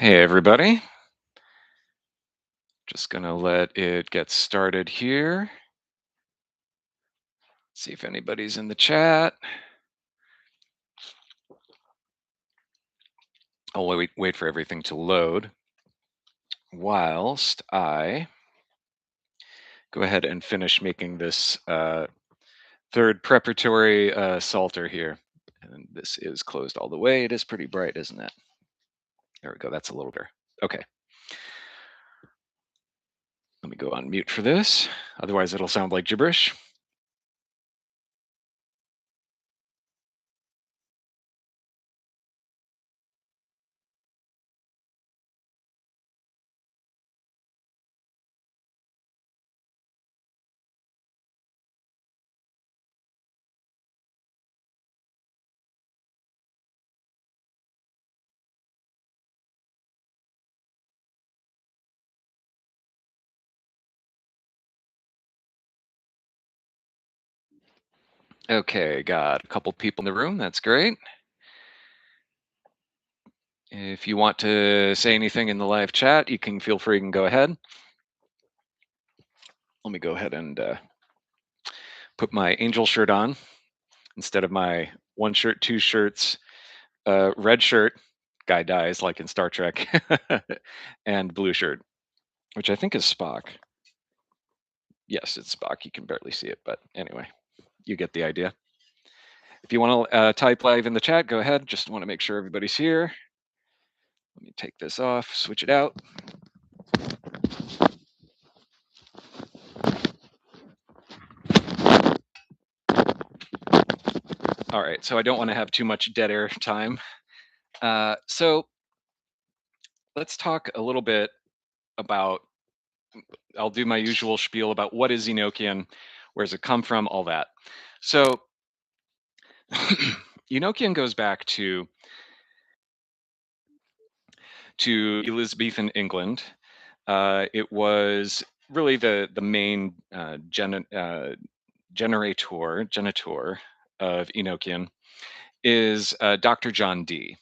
Hey everybody, just gonna let it get started here. See if anybody's in the chat. I'll wait for everything to load whilst I go ahead and finish making this third preparatory salter here. And this is closed all the way. It is pretty bright, isn't it? There we go. That's a little better. Okay, let me go on mute for this. Otherwise, it'll sound like gibberish. Okay, got a couple people in the room. That's great. If you want to say anything in the live chat, you can feel free and go ahead. Let me go ahead and put my angel shirt on instead of my one shirt, two shirts, red shirt, guy dies like in Star Trek, and blue shirt, which I think is Spock. Yes, it's Spock. You can barely see it, but anyway, you get the idea. If you want to type live in the chat, go ahead. Just want to make sure everybody's here. Let me take this off, switch it out. All right, so I don't want to have too much dead air time. So let's talk a little bit about, I'll do my usual spiel about what is Enochian, where does it come from, all that. So Enochian goes back to Elizabethan England. It was really the main genitor of Enochian is Dr. John Dee.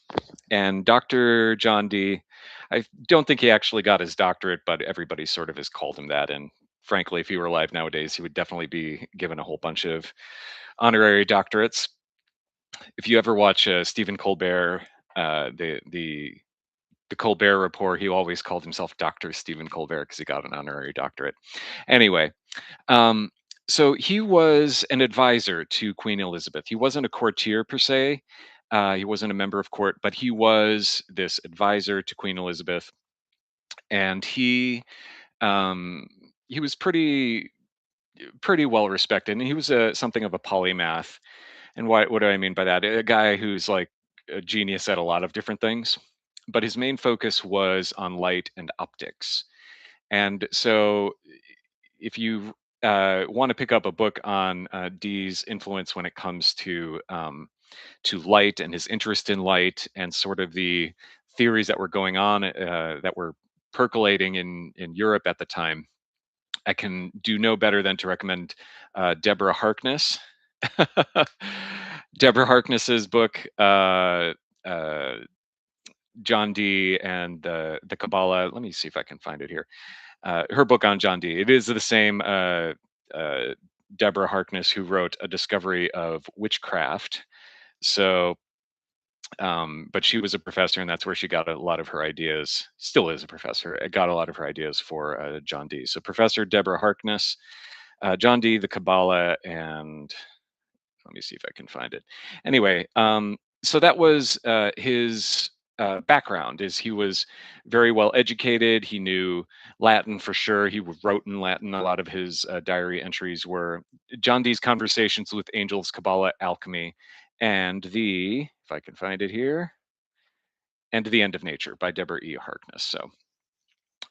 And Dr. John Dee, I don't think he actually got his doctorate, but everybody sort of has called him that. And frankly, if he were alive nowadays, he would definitely be given a whole bunch of honorary doctorates. If you ever watch Stephen Colbert, the Colbert Report, he always called himself Dr. Stephen Colbert because he got an honorary doctorate. Anyway, um, so he was an advisor to Queen Elizabeth. He wasn't a courtier per se. He wasn't a member of court, but he was this advisor to Queen Elizabeth, and um, he was pretty well respected, and he was something of a polymath. And what do I mean by that? A guy who's like a genius at a lot of different things, but his main focus was on light and optics. And so, if you want to pick up a book on Dee's influence when it comes to light and his interest in light and sort of the theories that were going on that were percolating in Europe at the time, I can do no better than to recommend Deborah Harkness. Deborah Harkness's book, uh, John Dee and the Kabbalah. Let me see if I can find it here. Her book on John Dee. It is the same uh, Deborah Harkness who wrote A Discovery of Witchcraft. So, but she was a professor, and that's where she got a lot of her ideas. Still is a professor. Got a lot of her ideas for John Dee. So, Professor Deborah Harkness, John Dee, the Kabbalah, and let me see if I can find it. Anyway, so that was his background. Is he was very well educated. He knew Latin for sure. He wrote in Latin. A lot of his diary entries were John Dee's Conversations with Angels, Kabbalah, Alchemy, and if I can find it here, and The End of Nature by Deborah E. Harkness. So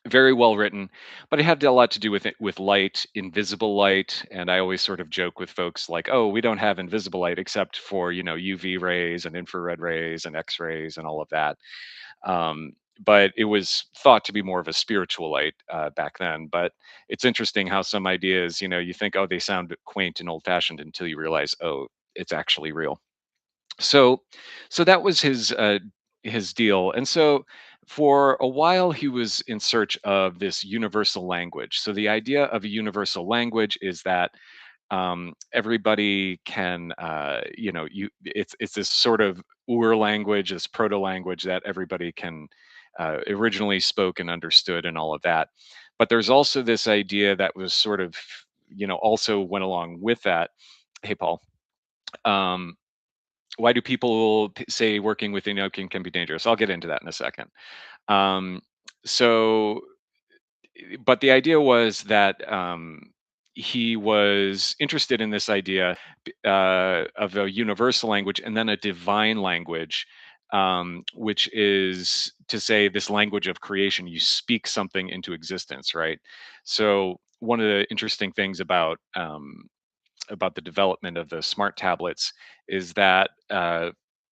very well written, but it had a lot to do with it, with light, invisible light. And I always sort of joke with folks like, oh, we don't have invisible light except for, UV rays and infrared rays and x-rays and all of that. um, but it was thought to be more of a spiritual light back then. But it's interesting how some ideas, you think, oh, they sound quaint and old fashioned until you realize, oh, it's actually real. So that was his deal. And so For a while, he was in search of this universal language. So the idea of a universal language is that everybody can, it's this sort of Ur language, this proto language that everybody can originally spoke and understood, and all of that. But there's also this idea that was sort of, also went along with that. Hey, Paul. Um, why do people say working with Enochian can be dangerous? I'll get into that in a second. Um, so but the idea was that he was interested in this idea of a universal language and then a divine language, which is to say this language of creation. You speak something into existence, right? So one of the interesting things about the development of the smart tablets is that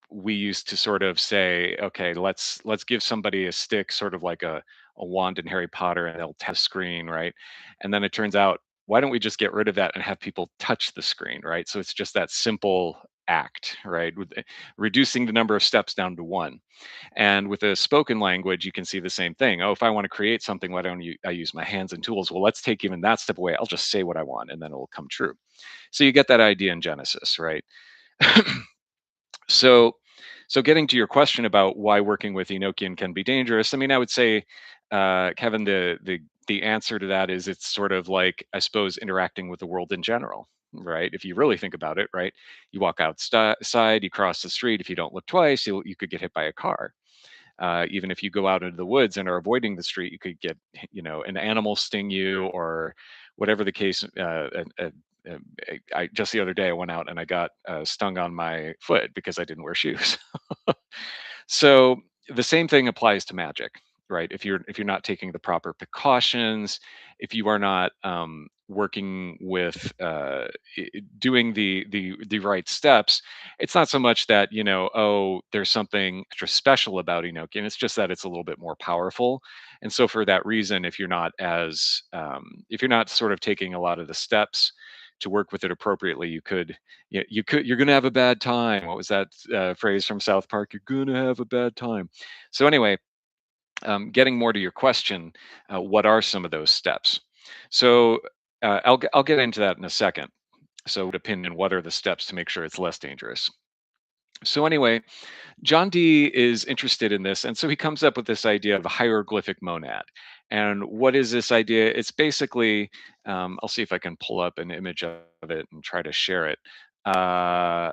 we used to sort of say, okay, let's give somebody a stick, sort of like a wand in Harry Potter, and they'll tap screen, right? And then it turns out, why don't we just get rid of that and have people touch the screen, right? So it's just that simple act, right? Reducing the number of steps down to one. And with a spoken language, you can see the same thing. Oh, if I want to create something, why don't I use my hands and tools? Well, let's take even that step away. I'll just say what I want, and then it will come true. So you get that idea in Genesis, right? so so getting to your question about why working with Enochian can be dangerous, I mean, I would say, Kevin, the answer to that is it's sort of like, I suppose, interacting with the world in general, right? If you really think about it, right? You walk outside, you cross the street. If you don't look twice, you could get hit by a car. Even if you go out into the woods and are avoiding the street, you could get, an animal sting you, or whatever the case. Just the other day I went out and I got stung on my foot because I didn't wear shoes. So the same thing applies to magic, right? If you're not taking the proper precautions, if you are not working with doing the right steps, it's not so much that, oh, there's something extra special about Enochian. It's just that it's a little bit more powerful. And so for that reason, if you're not sort of taking a lot of the steps to work with it appropriately, you're going to have a bad time. What was that phrase from South Park? You're going to have a bad time. So anyway, getting more to your question, what are some of those steps? So I'll get into that in a second. So opinion, what are the steps to make sure it's less dangerous? So anyway, John Dee is interested in this, and so he comes up with this idea of a hieroglyphic monad. And what is this idea? It's basically, I'll see if I can pull up an image of it and try to share it. Uh,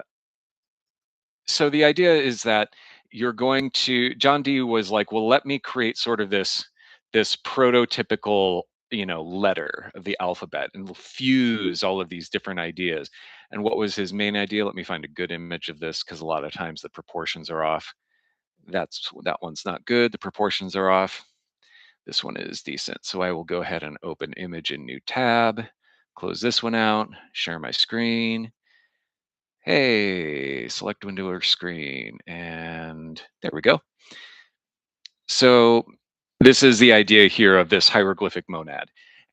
so the idea is that you're going to John Dee was like, well, let me create sort of this prototypical, letter of the alphabet, and we'll fuse all of these different ideas. And what was his main idea? Let me find a good image of this, because a lot of times the proportions are off. That one's not good. The proportions are off. This one is decent. So I will go ahead and open image in new tab, close this one out, share my screen. Hey, select window or screen, and there we go. So this is the idea here of this hieroglyphic monad.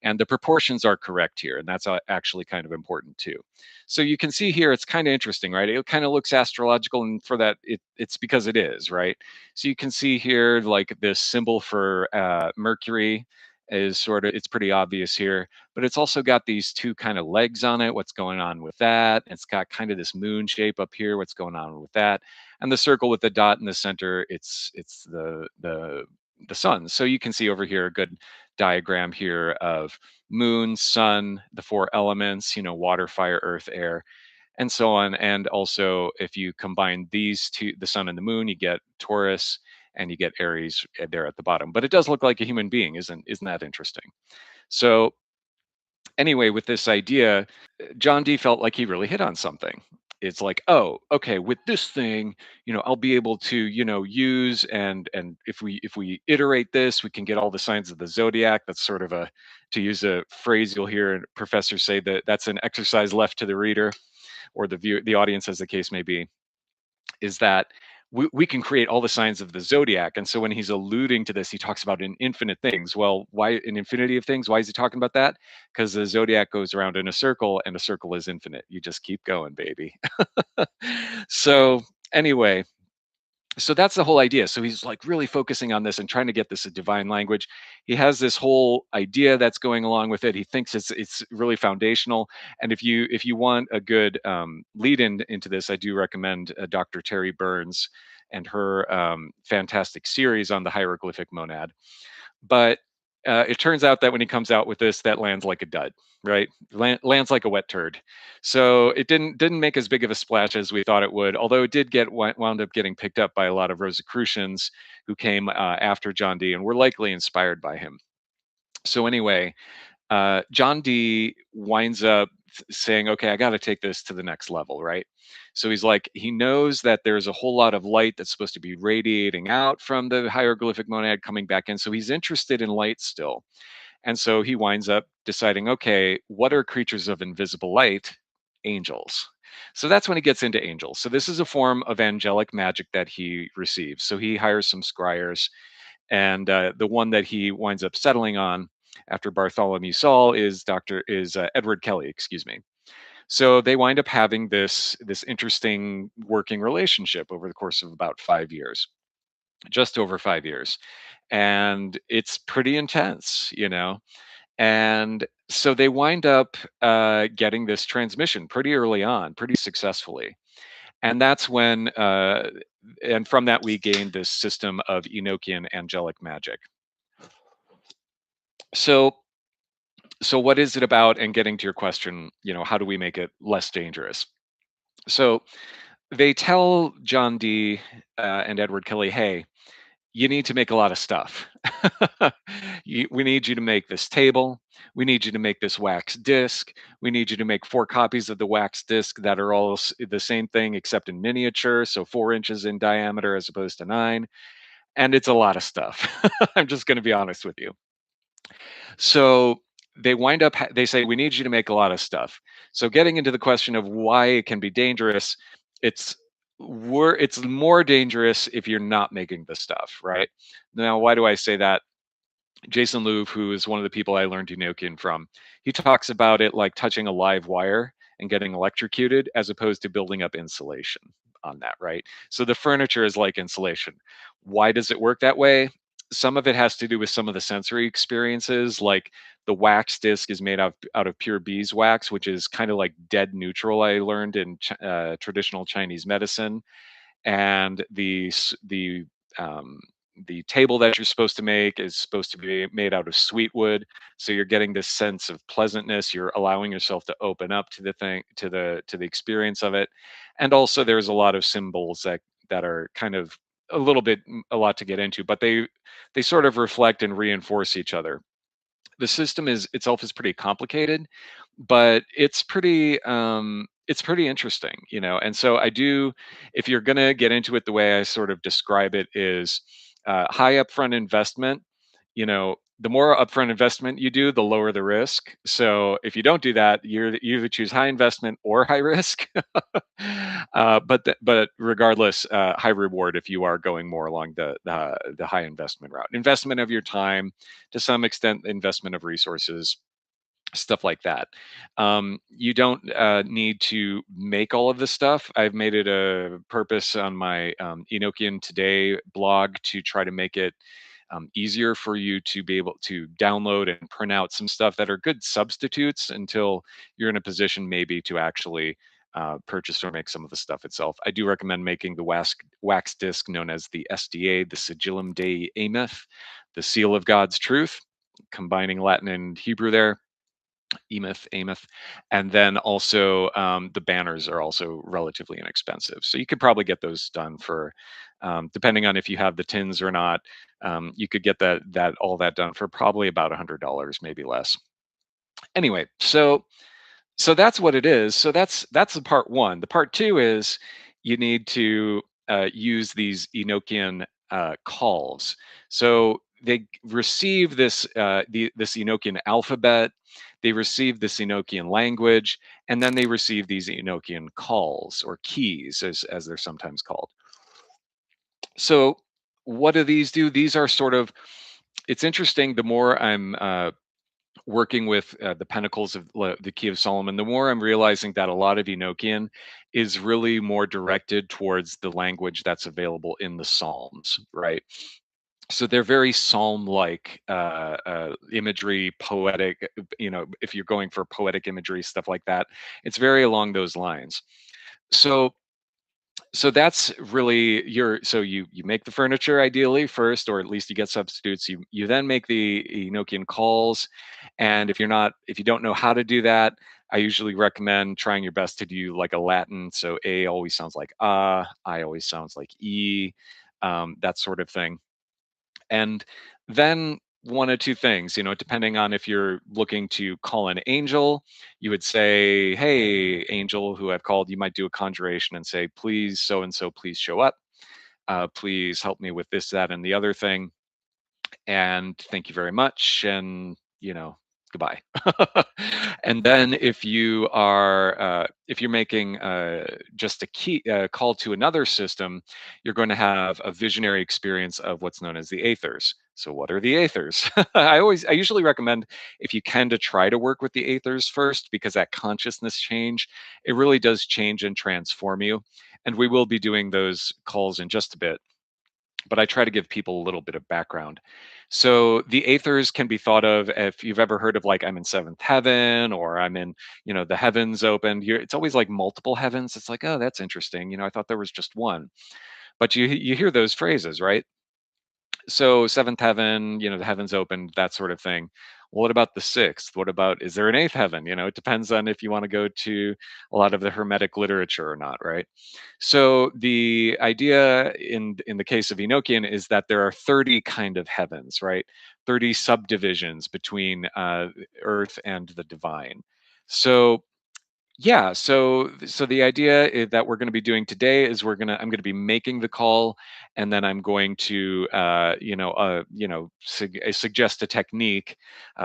And the proportions are correct here, and that's actually kind of important too. So you can see here, it's kind of interesting, right? It kind of looks astrological, and for that, it's because it is, right? So you can see here, like this symbol for Mercury is sort of, it's pretty obvious here, but it's also got these two kind of legs on it. What's going on with that? It's got kind of this moon shape up here. What's going on with that? And the circle with the dot in the center, it's the sun. So you can see over here a good diagram here of moon, sun, the four elements, water, fire, earth, air, and so on. And also, if you combine these two, the sun and the moon, you get Taurus, and you get Aries there at the bottom. But it does look like a human being, isn't that interesting? So anyway, with this idea, John Dee felt like he really hit on something. It's like, oh, okay, with this thing, I'll be able to, use, and if we iterate this, we can get all the signs of the zodiac. That's sort of a, to use a phrase you'll hear professors say, that that's an exercise left to the reader, or the audience, as the case may be, is that we can create all the signs of the zodiac. And so when he's alluding to this, he talks about an infinite things. Well, why an infinity of things? Why is he talking about that? Because the zodiac goes around in a circle, and a circle is infinite. You just keep going, baby. So anyway, So that's the whole idea. So he's like really focusing on this and trying to get this a divine language. He has this whole idea that's going along with it. He thinks it's really foundational. And if you want a good lead in into this, I do recommend Dr. Terry Burns and her fantastic series on the hieroglyphic monad. But it turns out that when he comes out with this, that lands like a dud, right? Lands like a wet turd. So it didn't make as big of a splash as we thought it would. Although it did get wound up getting picked up by a lot of Rosicrucians who came after John Dee and were likely inspired by him. So anyway, John Dee winds up saying, "Okay, I got to take this to the next level, right?" So he's like, he knows that there's a whole lot of light that's supposed to be radiating out from the hieroglyphic monad coming back in. So he's interested in light still. And so he winds up deciding, okay, what are creatures of invisible light? Angels. So that's when he gets into angels. So this is a form of angelic magic that he receives. So he hires some scryers, and the one that he winds up settling on after Bartholomew Saul is Edward Kelley, excuse me. So they wind up having this interesting working relationship over the course of about 5 years, just over 5 years, and it's pretty intense, you know. And so they wind up getting this transmission pretty early on, pretty successfully, and that's when and from that we gained this system of Enochian angelic magic. So what is it about? And getting to your question, how do we make it less dangerous? So they tell John Dee and Edward Kelley, hey, you need to make a lot of stuff. We need you to make this table. We need you to make this wax disc. We need you to make 4 copies of the wax disc that are all the same thing except in miniature, so 4 inches in diameter as opposed to 9. And it's a lot of stuff. I'm just going to be honest with you. So they wind up, they say, we need you to make a lot of stuff. So getting into the question of why it can be dangerous, it's it's more dangerous if you're not making the stuff, right? Now, why do I say that? Jason Louv, who is one of the people I learned Enochian from, he talks about it like touching a live wire and getting electrocuted as opposed to building up insulation on that, right? So the furniture is like insulation. Why does it work that way? Some of it has to do with some of the sensory experiences, like the wax disc is made out of pure beeswax, which is kind of like dead neutral. I learned in traditional Chinese medicine, and um, the table that you're supposed to make is supposed to be made out of sweet wood, so you're getting this sense of pleasantness. You're allowing yourself to open up to the thing, to the experience of it. And also there's a lot of symbols that are kind of a lot to get into, but they sort of reflect and reinforce each other. The system is itself is pretty complicated, but it's pretty interesting, and so I do, if you're going to get into it, the way I sort of describe it is high upfront investment. The more upfront investment you do, the lower the risk. So if you don't do that, you either choose high investment or high risk. But regardless, high reward if you are going more along the high investment route. Investment of your time, to some extent, investment of resources, stuff like that. You don't need to make all of this stuff. I've made it a purpose on my Enochian Today blog to try to make it easier for you to be able to download and print out some stuff that are good substitutes until you're in a position maybe to actually purchase or make some of the stuff itself. I do recommend making the wax disc known as the SDA, the Sigillum Dei Ameth, the Seal of God's Truth, combining Latin and Hebrew there. Emeth, and then also the banners are also relatively inexpensive. So you could probably get those done for, depending on if you have the tins or not, you could get all that done for probably about $100, maybe less. Anyway, so that's what it is. So that's the part one. The part two is you need to use these Enochian calls. So they receive this Enochian alphabet, they receive this Enochian language, and then they receive these Enochian calls or keys, as they're sometimes called. So what do these do? These are sort of, it's interesting. The more I'm working with the Pentacles of the Key of Solomon, the more I'm realizing that a lot of Enochian is really more directed towards the language that's available in the Psalms, right? So they're very psalm-like imagery, poetic. If you're going for poetic imagery, stuff like that, it's very along those lines. So that's really your so you make the furniture ideally first, or at least you get substitutes. You then make the Enochian calls, and if you don't know how to do that, I usually recommend trying your best to do like a Latin. So A always sounds like I always sounds like E, that sort of thing. And then one of two things, depending on if you're looking to call an angel, you would say, "Hey, angel who I've called," you might do a conjuration and say, "Please, so and so, please show up. Please help me with this, that, and the other thing. And thank you very much." And, goodbye. And then if you're making just a key call to another system, you're going to have a visionary experience of what's known as the Aethers. So what are the Aethers? I usually recommend, if you can, to try to work with the Aethers first, because that consciousness change, it really does change and transform you. And we will be doing those calls in just a bit, but I try to give people a little bit of background. So the Aethers can be thought of, if you've ever heard of like I'm in seventh heaven, or I'm in, the heavens opened. It's always like multiple heavens. It's like, oh, that's interesting. I thought there was just one. But you hear those phrases, right? So seventh heaven, the heavens opened, that sort of thing. What about the sixth? What about, is there an eighth heaven? It depends on if you want to go to a lot of the Hermetic literature or not, right? So the idea in the case of Enochian is that there are 30 kind of heavens, right? 30 subdivisions between earth and the divine. So yeah, so the idea that we're going to be doing today is I'm going to be making the call, and then I'm going to suggest a technique.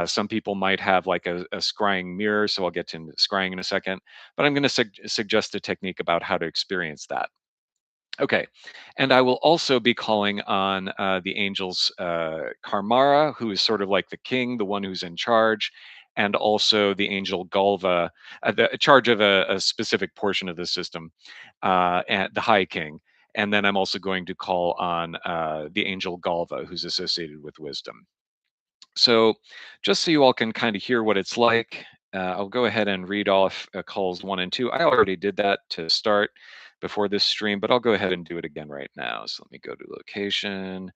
Some people might have like a scrying mirror, so I'll get to scrying in a second, but I'm going to suggest a technique about how to experience that. Okay. And I will also be calling on the angels Carmara, who is sort of like the king, the one who's in charge, and also the angel Galvah, the charge of a specific portion of the system, and the high king. And then I'm also going to call on the angel Galvah, who's associated with wisdom. So just so you all can kind of hear what it's like, I'll go ahead and read off calls 1 and 2. I already did that to start before this stream, but I'll go ahead and do it again right now. So let me go to location.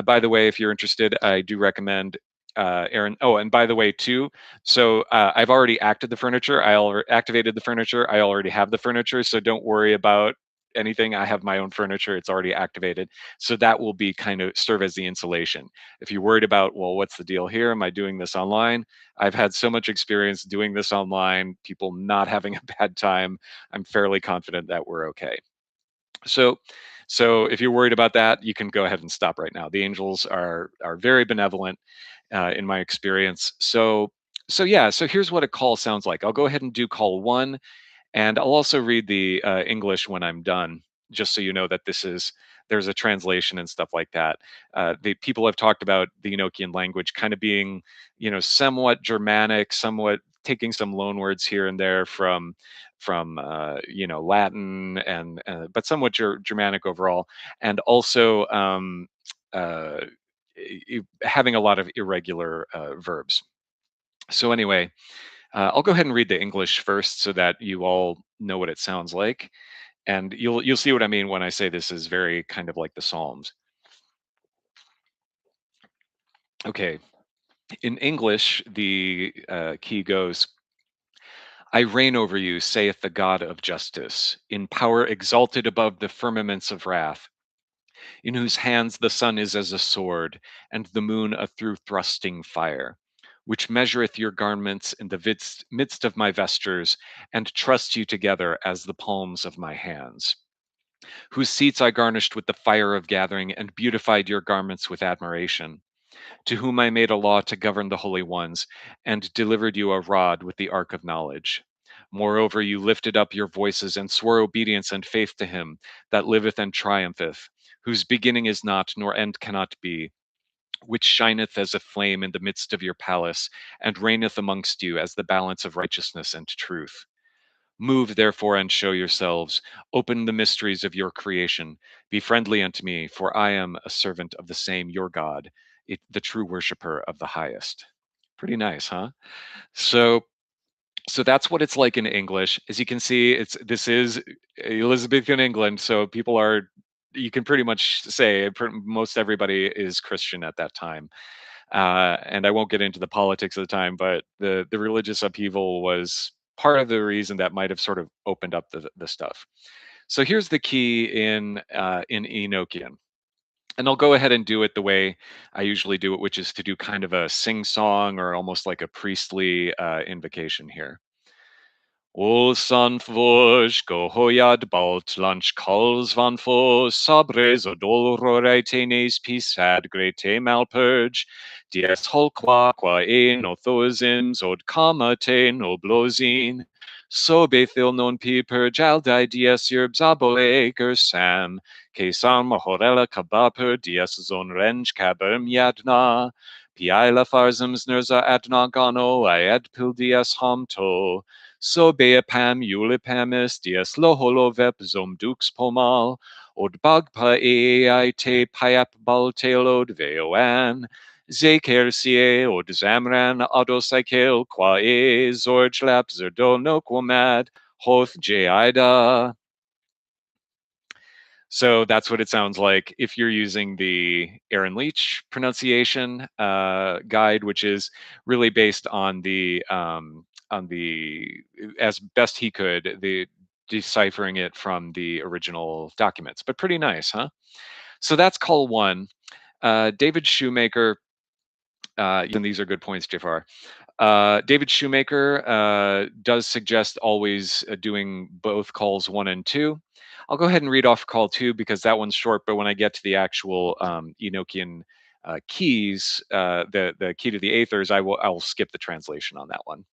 By the way, if you're interested, I do recommend Aaron. Oh, and by the way, too, so I've already activated the furniture. I already have the furniture, so don't worry about anything. I have my own furniture. It's already activated. So that will be kind of serve as the insulation. If you're worried about, well, what's the deal here? Am I doing this online? I've had so much experience doing this online, people not having a bad time. I'm fairly confident that we're okay. So, if you're worried about that, you can go ahead and stop right now. The angels are very benevolent, in my experience. So yeah. So here's what a call sounds like. I'll go ahead and do call 1, and I'll also read the English when I'm done, just so you know that there's a translation and stuff like that. The people have talked about the Enochian language kind of being, somewhat Germanic, somewhat taking some loan words here and there from Latin, and but somewhat Germanic overall, and also uh, having a lot of irregular verbs. So anyway, I'll go ahead and read the English first so that you all know what it sounds like, and you'll see what I mean when I say this is very kind of like the Psalms. Okay, in English, the key goes, "I reign over you, saith the God of justice, in power exalted above the firmaments of wrath, in whose hands the sun is as a sword, and the moon a through thrusting fire, which measureth your garments in the midst of my vestures, and trusts you together as the palms of my hands, whose seats I garnished with the fire of gathering, and beautified your garments with admiration, to whom I made a law to govern the holy ones, and delivered you a rod with the ark of knowledge. Moreover, you lifted up your voices and swore obedience and faith to him that liveth and triumpheth, whose beginning is not, nor end cannot be, which shineth as a flame in the midst of your palace, and reigneth amongst you as the balance of righteousness and truth. Move therefore and show yourselves, open the mysteries of your creation, be friendly unto me, for I am a servant of the same your God, the true worshipper of the highest. Pretty nice, huh? So so that's what it's like in English. As you can see, this is Elizabethan England, so people are, you can pretty much say most everybody is Christian at that time. And I won't get into the politics of the time, but the religious upheaval was part of the reason that might have sort of opened up the stuff. So here's the key in Enochian, and I'll go ahead and do it the way I usually do it, which is to do kind of a sing song or almost like a priestly invocation here. O san fos go hoiad balt lunch calls van fos sabres o dolorore tenes pisad grete malpurge dies holqua qua no thozims od kama te no blozin so bethil non pi purge aldai dies yerbs abole sam que sam horella kabaper dies zon renge kaber miadna piaila farzems nerza adna gano iad pil dies hamto so beapam eulipamis dies loholovep zom dux pomal, od bagpa eai te piap baltelod veoan, zekersie od zamran adosaikel qua zorg lap zerdonoquamad, hoth jeida. So that's what it sounds like if you're using the Aaron Leach pronunciation guide, which is really based on the as best he could the deciphering it from the original documents. But pretty nice, huh? So that's call one. David Shoemaker, and these are good points, Jafar. David Shoemaker does suggest always doing both calls one and two. I'll go ahead and read off call two because that one's short, but when I get to the actual Enochian keys, the key to the Aethers, I'll skip the translation on that one.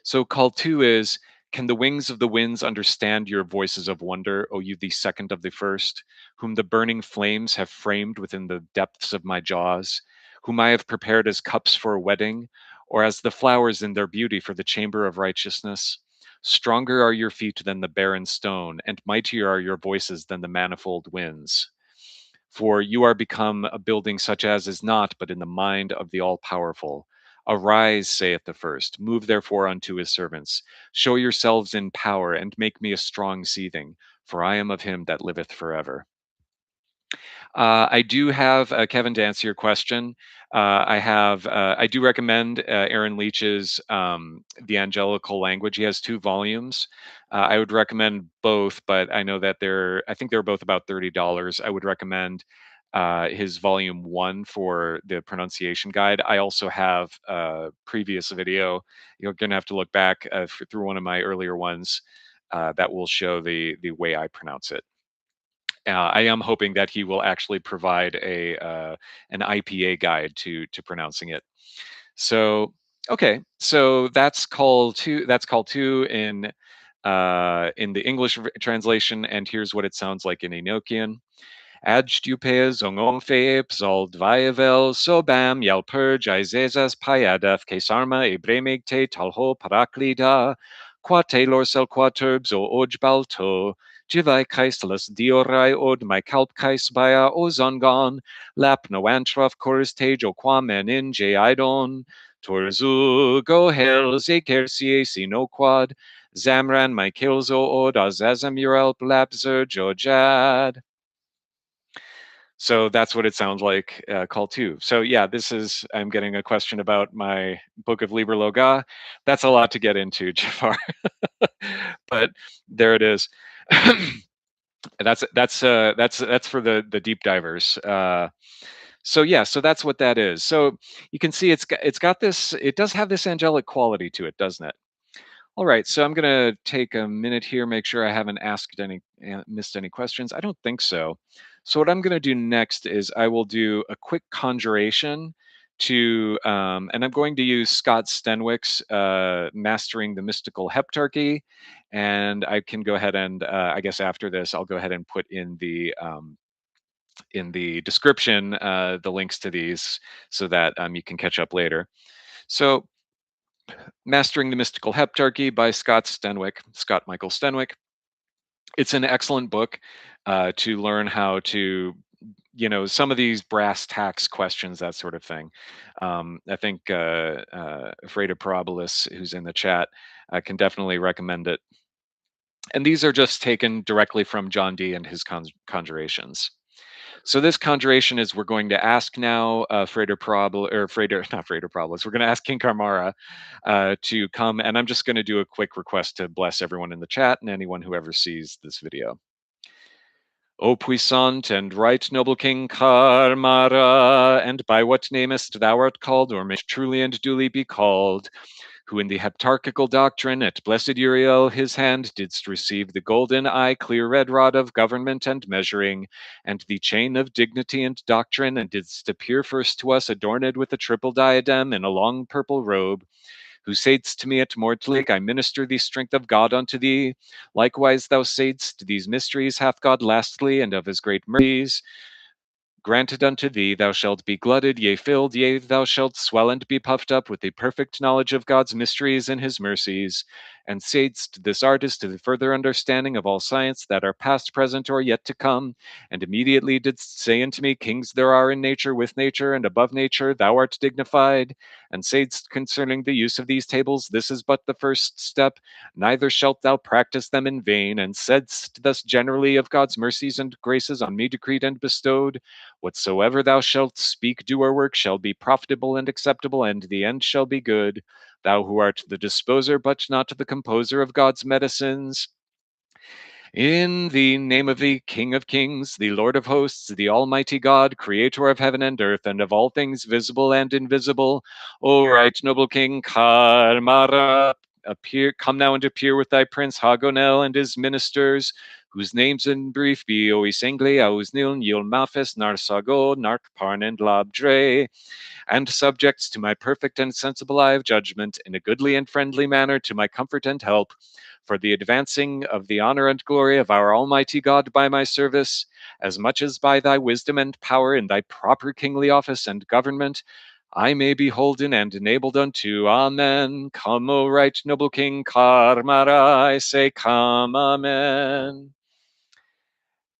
So call two is, can the wings of the winds understand your voices of wonder, O you the second of the first, whom the burning flames have framed within the depths of my jaws, whom I have prepared as cups for a wedding, or as the flowers in their beauty for the chamber of righteousness? Stronger are your feet than the barren stone, and mightier are your voices than the manifold winds. For you are become a building such as is not, but in the mind of the all powerful. Arise, saith the first, move therefore unto his servants. Show yourselves in power, and make me a strong seething, for I am of him that liveth forever. I do have Kevin to answer your question. I do recommend Aaron Leach's The Angelical Language. He has two volumes. I would recommend both, but I know that I think they're both about $30. I would recommend his volume one for the pronunciation guide. I also have a previous video. You're going to have to look back through one of my earlier ones that will show the way I pronounce it. I am hoping that he will actually provide an IPA guide to pronouncing it. So okay, so that's call two. That's call two in the English translation, and here's what it sounds like in Enochian. Ad stupes ongomfe psal dvaevel sobam yalpurge aizezas paiadaf kesarma ebremegte talho paraklida qua taylor sel quaturbs o ojbalto jivai kaislas diorai od my kalp kais bia ozongon lap noantraf koristage o quamen in jaidon torzu go hel zekersie sino quad zamran my kilzo od azazamurel blabzer jojad. So that's what it sounds like, call two. So yeah, I'm getting a question about my book of Liber Loga. That's a lot to get into, Jafar. But there it is. That's for the deep divers. So yeah, so that's what that is. So you can see it does have this angelic quality to it, doesn't it? All right, so I'm going to take a minute here, make sure I haven't missed any questions. I don't think so. So what I'm going to do next is I will do a quick conjuration and I'm going to use Scott Stenwick's Mastering the Mystical Heptarchy. And I can go ahead and, I guess after this, I'll go ahead and put in in the description the links to these so that you can catch up later. So, Mastering the Mystical Heptarchy by Scott Michael Stenwick. It's an excellent book to learn how to, some of these brass tacks questions, that sort of thing. I think Freda Parabolis, who's in the chat, can definitely recommend it. And these are just taken directly from John Dee and his conjurations. So this conjuration is we're going to ask now Frater Parabolis, or Frater, not Frater Parabolis, we're going to ask King Carmara to come, and I'm just going to do a quick request to bless everyone in the chat and anyone who ever sees this video. O puissant and right noble King Carmara, and by what namest thou art called, or may truly and duly be called, who in the heptarchical doctrine at blessed Uriel his hand didst receive the golden eye clear red rod of government and measuring, and the chain of dignity and doctrine, and didst appear first to us adorned with a triple diadem in a long purple robe, who saidst to me at Mortlake, I minister the strength of God unto thee. Likewise thou saidst, these mysteries hath God lastly, and of his great mercies granted unto thee, thou shalt be glutted, yea, filled, yea, thou shalt swell and be puffed up with the perfect knowledge of God's mysteries and his mercies. And saidst, this art is to the further understanding of all science that are past, present, or yet to come. And immediately didst say unto me, kings there are in nature, with nature, and above nature, thou art dignified. And saidst concerning the use of these tables, this is but the first step, neither shalt thou practice them in vain. And saidst thus generally of God's mercies and graces on me decreed and bestowed, whatsoever thou shalt speak, do, or work shall be profitable and acceptable, and the end shall be good. Thou who art the disposer, but not the composer of God's medicines. In the name of the King of Kings, the Lord of Hosts, the Almighty God, creator of heaven and earth, and of all things visible and invisible, O right noble King Carmara, come now and appear with thy Prince Hagonel and his ministers, whose names in brief be Oisengli, Ausnil, Yil Mafes, Narsago, Narkparn, and Labdre, and subjects to my perfect and sensible eye of judgment, in a goodly and friendly manner, to my comfort and help, for the advancing of the honor and glory of our Almighty God by my service, as much as by thy wisdom and power in thy proper kingly office and government, I may be holden and enabled unto. Amen. Come, O right noble King Carmara, I say, come, amen.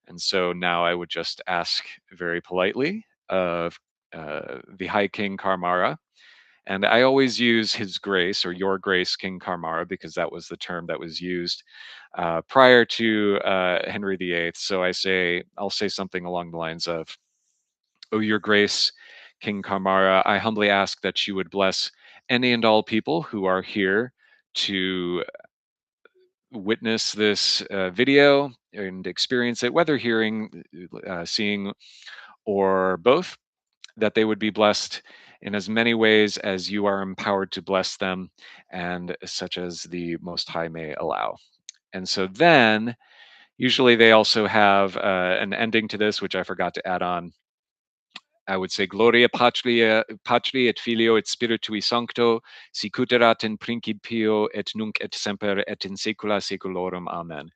And so now I would just ask very politely of the High King Carmara, and I always use His Grace or Your Grace, King Carmara, because that was the term that was used prior to Henry VIII. So I'll say something along the lines of, "O Your Grace, King Carmara, I humbly ask that you would bless any and all people who are here to witness this video and experience it, whether hearing, seeing, or both, that they would be blessed in as many ways as you are empowered to bless them, and such as the Most High may allow." And so then, usually they also have an ending to this, which I forgot to add on. I would say, Gloria Patri et Filio et Spiritui Sancto, sic ut erat in principio et nunc et semper et in saecula saeculorum. Amen.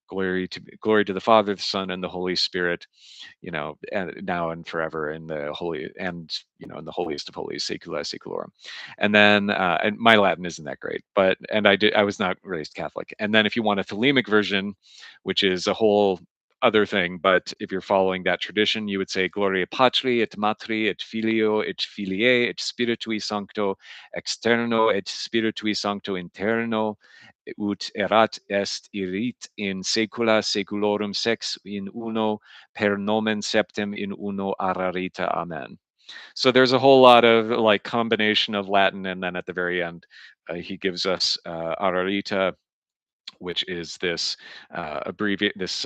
Glory to the Father, the Son, and the Holy Spirit, and now and forever, in the holy, and in the holiest of holies, saecula saeculorum. And then, and my Latin isn't that great, but I was not raised Catholic. And then, if you want a Thelemic version, which is a whole other thing, but if you're following that tradition, you would say, Gloria Patri et Matri et Filio et Filiae et Spiritui Sancto, externo et Spiritui Sancto interno, ut erat est irit in saecula saeculorum sex in uno per nomen septem in uno ararita. Amen. So there's a whole lot of like combination of Latin, and then at the very end, he gives us ararita, which is this abbreviate this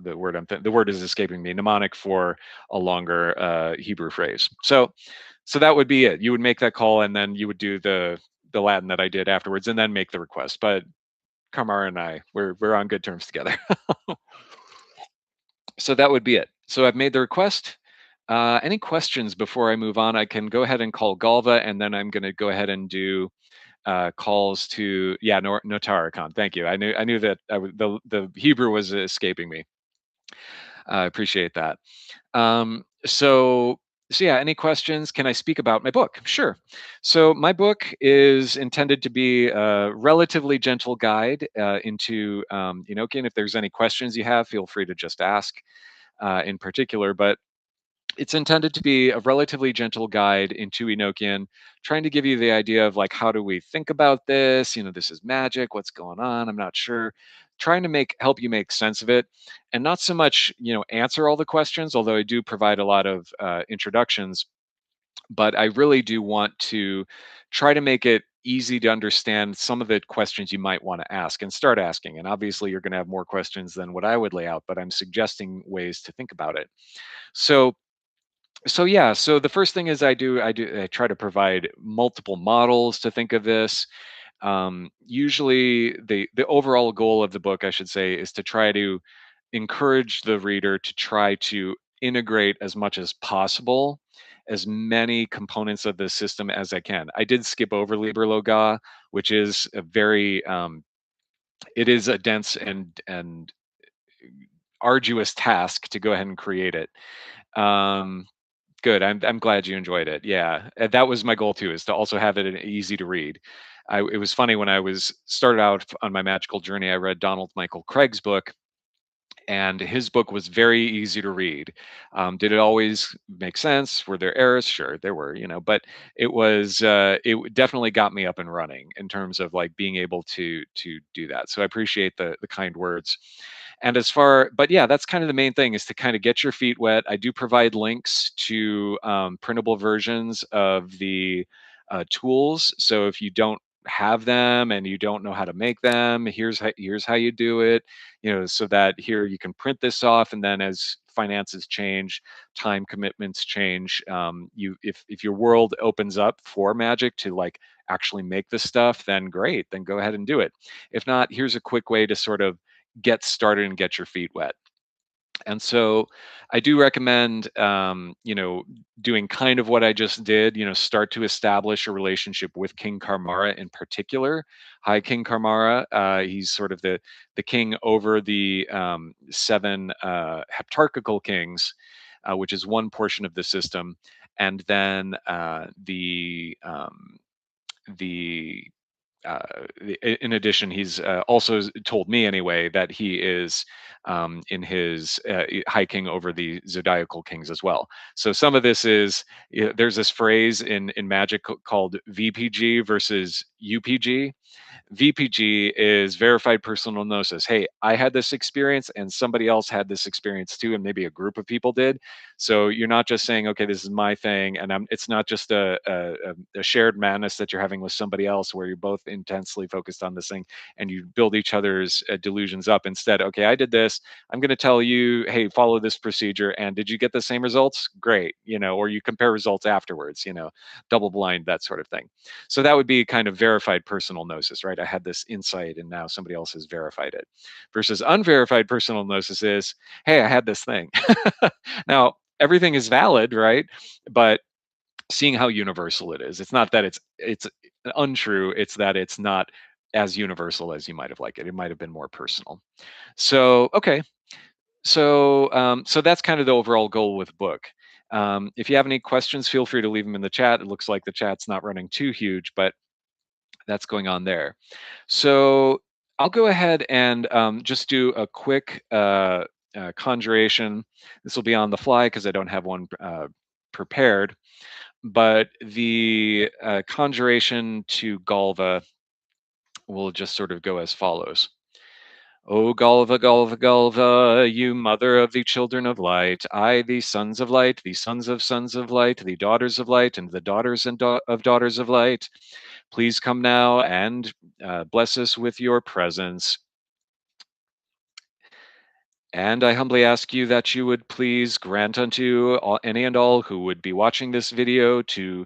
the word is escaping me, mnemonic for a longer Hebrew phrase. So that would be it. You would make that call, and then you would do the Latin that I did afterwards, and then make the request. But Kamara and I, we're on good terms together. So that would be it. So I've made the request. Any questions before I move on? I can go ahead and call Galvah, and then I'm going to go ahead and do calls to Notaricon. Thank you. I knew that the Hebrew was escaping me. I appreciate that. Um, so, so yeah, any questions? Can I speak about my book? Sure. So my book is intended to be a relatively gentle guide into Enochian. If there's any questions you have, feel free to just ask in particular. But it's intended to be a relatively gentle guide into Enochian, trying to give you the idea of like how do we think about this? This is magic. What's going on? I'm not sure. Trying to help you make sense of it, and not so much answer all the questions. Although I do provide a lot of introductions, but I really do want to try to make it easy to understand some of the questions you might want to ask and start asking. And obviously, you're going to have more questions than what I would lay out, but I'm suggesting ways to think about it. So yeah, so the first thing is I try to provide multiple models to think of this. Usually the overall goal of the book, I should say, is to try to encourage the reader to try to integrate as much as possible as many components of the system as I can. I did skip over Liber Loga, which is a very it is a dense and arduous task to go ahead and create it. Um, Good. I'm glad you enjoyed it. Yeah, that was my goal too, is to also have it easy to read. It was funny when I was started out on my magical journey. I read Donald Michael Craig's book, and his book was very easy to read. Did it always make sense? Were there errors? Sure, there were. But it definitely got me up and running in terms of like being able to do that. So I appreciate the kind words. And but yeah, that's kind of the main thing, is to kind of get your feet wet. I do provide links to printable versions of the tools. So if you don't have them and you don't know how to make them, here's how you do it. So that here you can print this off, and then as finances change, time commitments change, if your world opens up for magic to like actually make this stuff, then great, then go ahead and do it. If not, here's a quick way to sort of get started and get your feet wet. And so I do recommend, doing kind of what I just did, start to establish a relationship with King Carmara in particular. Hi, King Carmara. He's sort of the king over the seven heptarchical kings, which is one portion of the system. And then the in addition, he's also told me anyway that he is in his hiking over the zodiacal kings as well. So some of this is, there's this phrase in magic called VPG versus UPG. VPG is verified personal gnosis. Hey, I had this experience and somebody else had this experience too, and maybe a group of people did. So you're not just saying, okay, this is my thing, and it's not just a shared madness that you're having with somebody else where you're both intensely focused on this thing and you build each other's delusions up. Instead, okay, I did this. I'm going to tell you, hey, follow this procedure. And did you get the same results? Great. Or you compare results afterwards, double blind, that sort of thing. So that would be kind of verified personal gnosis, right? I had this insight and now somebody else has verified it. Versus unverified personal gnosis is, hey, I had this thing. Now, everything is valid, right? But seeing how universal it is. It's not that it's untrue, it's that it's not as universal as you might have liked it. It might have been more personal. So, okay. So that's kind of the overall goal with the book. If you have any questions, feel free to leave them in the chat. It looks like the chat's not running too huge, but that's going on there. So I'll go ahead and just do a quick conjuration. This will be on the fly because I don't have one prepared. But the conjuration to Galvah will just sort of go as follows. O Galvah, Galvah, Galvah, you mother of the children of light, I, the sons of light, the sons of light, the daughters of light, and the daughters of daughters of light, please come now and bless us with your presence. And I humbly ask you that you would please grant unto any and all who would be watching this video to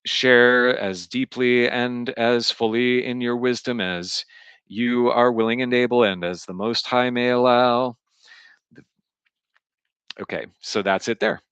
share as deeply and as fully in your wisdom as you are willing and able, and as the Most High may allow. Okay, so that's it there.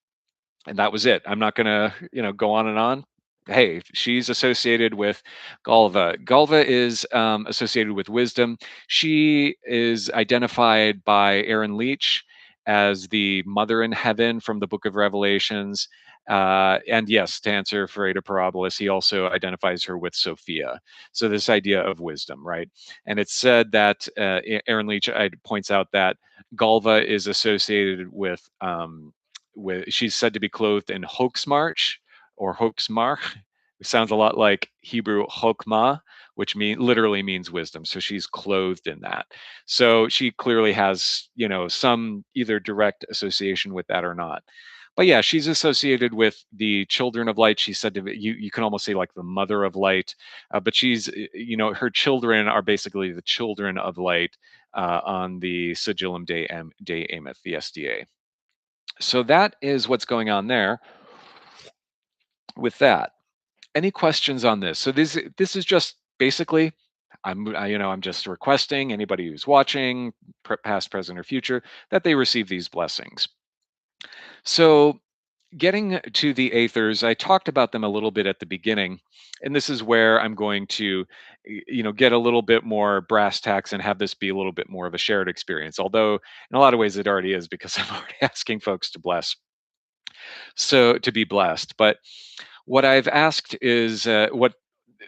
And that was it. I'm not going to, go on and on. Hey, she's associated with Galvah. Galvah is associated with wisdom. She is identified by Aaron Leach as the mother in heaven from the book of Revelations. And yes, to answer for Ada Parabolis, he also identifies her with Sophia. So this idea of wisdom, right? And it's said that Aaron Leach points out that Galvah is associated with she's said to be clothed in Hoaxmarch or Hoaxmarch. It sounds a lot like Hebrew Chokmah, which literally means wisdom. So she's clothed in that. So she clearly has, some either direct association with that or not. But yeah, she's associated with the children of light. She's said to be, you can almost say like the mother of light. But she's, her children are basically the children of light on the Sigillum Dei Ameth, the SDA. So that is what's going on there with that. Any questions on this? So this is just basically I'm just requesting anybody who's watching, past, present, or future, that they receive these blessings. So getting to the Aethers, I talked about them a little bit at the beginning, and this is where I'm going to, get a little bit more brass tacks and have this be a little bit more of a shared experience. Although in a lot of ways it already is because I'm already asking folks to bless, so to be blessed. But what I've asked is what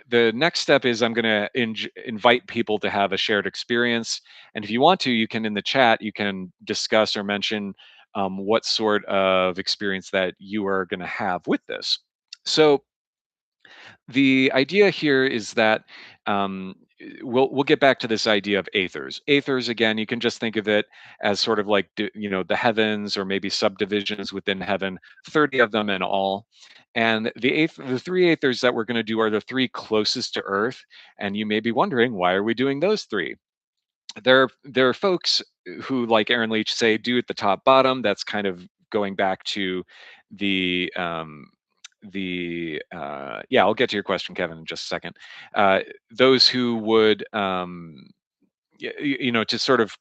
the next step is I'm going to invite people to have a shared experience. And if you want to, you can in the chat, you can discuss or mention what sort of experience that you are going to have with this. So the idea here is that um, we'll get back to this idea of aethers. Aethers, again, you can just think of it as sort of like the heavens or maybe subdivisions within heaven. 30 of them in all. And the three aethers that we're going to do are the three closest to Earth. And you may be wondering, why are we doing those three? There are folks who, like Aaron Leach, say do at the top bottom. That's kind of going back to the yeah, I'll get to your question, Kevin, in just a second. Those who would to sort of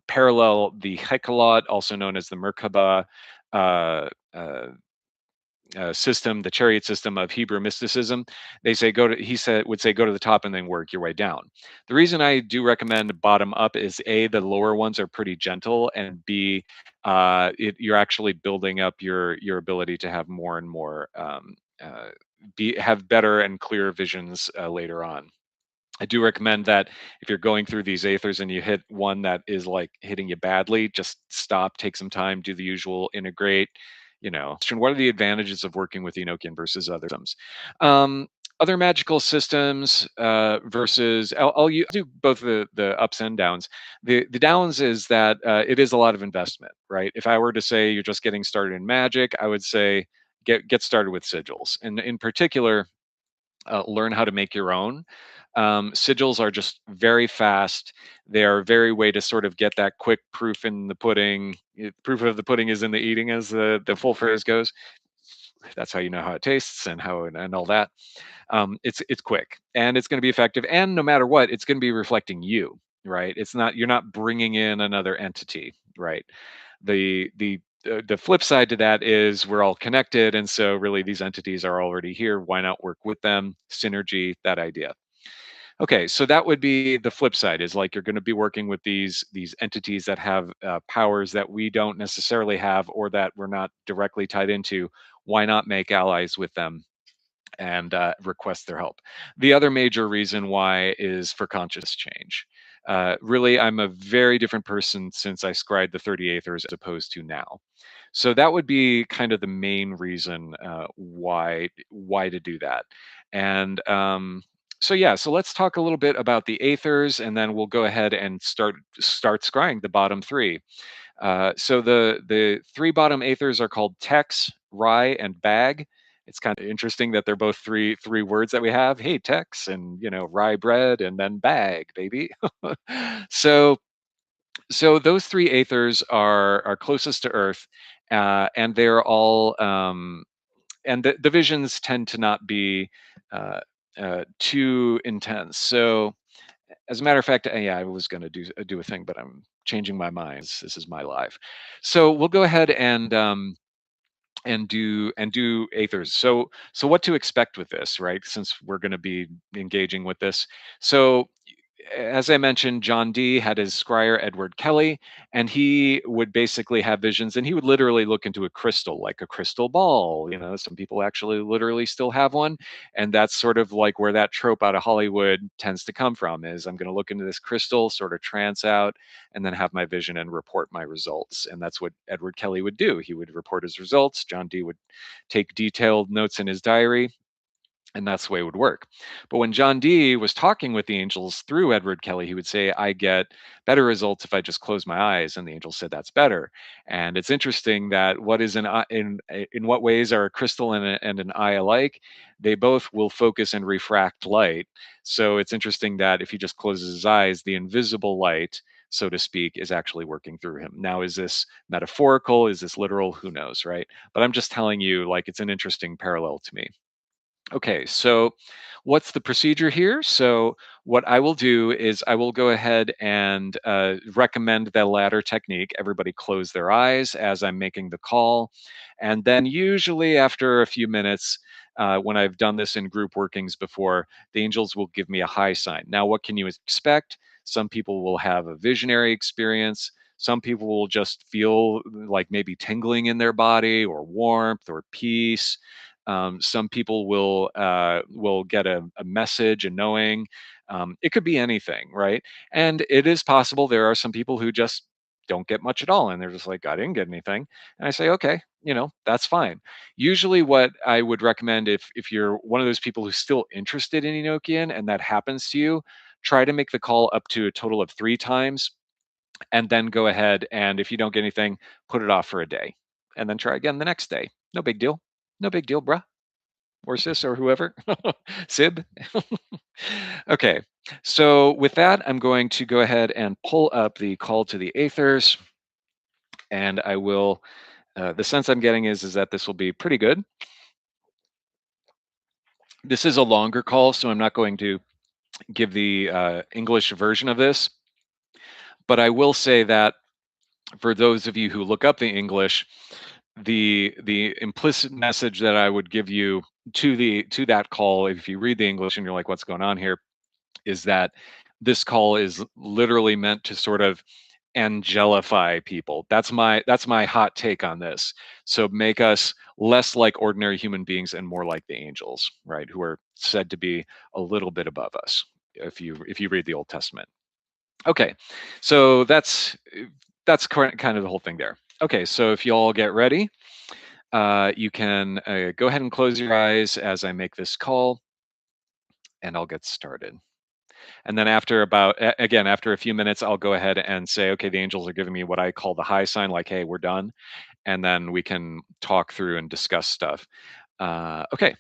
parallel the Hekalot, also known as the Merkaba uh, uh, system, the chariot system of Hebrew mysticism. They say would say go to the top and then work your way down. The reason I do recommend bottom up is A, the lower ones are pretty gentle, and B, you're actually building up your ability to have more and more have better and clearer visions later on. I do recommend that if you're going through these aethers and you hit one that is like hitting you badly, just stop, take some time, do the usual, integrate. What are the advantages of working with Enochian versus other systems? Other magical systems versus do both the ups and downs. The downs is that it is a lot of investment, right? If I were to say you're just getting started in magic, I would say get started with sigils, and in particular learn how to make your own. Sigils are just very fast. They are a very way to sort of get that quick proof in the pudding. Proof of the pudding is in the eating, as the full phrase goes. That's how you know how it tastes and and all that. It's quick and it's going to be effective. And no matter what, it's going to be reflecting you, right? You're not bringing in another entity, right? The flip side to that is we're all connected, and so really these entities are already here. Why not work with them? Synergy, that idea. Okay, so that would be the flip side, is like you're going to be working with these entities that have powers that we don't necessarily have or that we're not directly tied into. Why not make allies with them and request their help? The other major reason why is for conscious change. Really, I'm a very different person since I scried the 30 Aethers as opposed to now. So that would be kind of the main reason why to do that. And so yeah, so let's talk a little bit about the Aethers, and then we'll go ahead and start scrying the bottom three. So the three bottom Aethers are called Tex, Rye, and Bag. It's kind of interesting that they're both three words that we have. Hey, Tex, and rye bread, and then bag, baby. so so those three Aethers are closest to Earth, and they're all and the visions tend to not be too intense. So as a matter of fact, yeah, I was going to do a thing, but I'm changing my mind. This is my live. So we'll go ahead and do Aethers. So what to expect with this, right? Since we're going to be engaging with this. So as I mentioned, John Dee had his scryer Edward Kelley, and he would basically have visions, and he would literally look into a crystal, like a crystal ball. You know, some people actually literally still have one, and that's sort of like where that trope out of Hollywood tends to come from. Is I'm going to look into this crystal, sort of trance out, and then have my vision and report my results. And that's what Edward Kelley would do. He would report his results. John Dee would take detailed notes in his diary, and that's the way it would work. But when John Dee was talking with the angels through Edward Kelley, he would say, I get better results if I just close my eyes. And the angel said, that's better. And it's interesting that what is in what ways are a crystal and an eye alike? They both will focus and refract light. So it's interesting that if he just closes his eyes, the invisible light, so to speak, is actually working through him. Now, is this metaphorical? Is this literal? Who knows, right? But I'm just telling you, like, it's an interesting parallel to me. Okay, so what's the procedure here? So what I will do is I will go ahead and recommend the latter technique. Everybody close their eyes as I'm making the call. And then usually after a few minutes, when I've done this in group workings before, the angels will give me a high sign. Now, what can you expect? Some people will have a visionary experience. Some people will just feel like maybe tingling in their body or warmth or peace. Some people will get a message, a knowing. It could be anything, right? And it is possible there are some people who just don't get much at all, and they're just like, I didn't get anything. And I say, okay, that's fine. Usually, what I would recommend if you're one of those people who's still interested in Enochian and that happens to you, try to make the call up to a total of 3 times, and then go ahead and if you don't get anything, put it off for a day, and then try again the next day. No big deal. No big deal, bruh or sis or whoever, Sib. Okay, so with that, I'm going to go ahead and pull up the call to the Aethers, and I will. The sense I'm getting is that this will be pretty good. This is a longer call, so I'm not going to give the English version of this, but I will say that for those of you who look up the English, the implicit message that I would give you to that call, if you read the English and you're like, what's going on here, is that this call is literally meant to sort of angelify people. That's my hot take on this. So make us less like ordinary human beings and more like the angels, right? Who are said to be a little bit above us if you read the Old Testament. Okay, so that's kind of the whole thing there. Okay, so if you all get ready, you can go ahead and close your eyes as I make this call, and I'll get started. And then again, after a few minutes, I'll go ahead and say, okay, the angels are giving me what I call the high sign, like, hey, we're done. And then we can talk through and discuss stuff. Okay.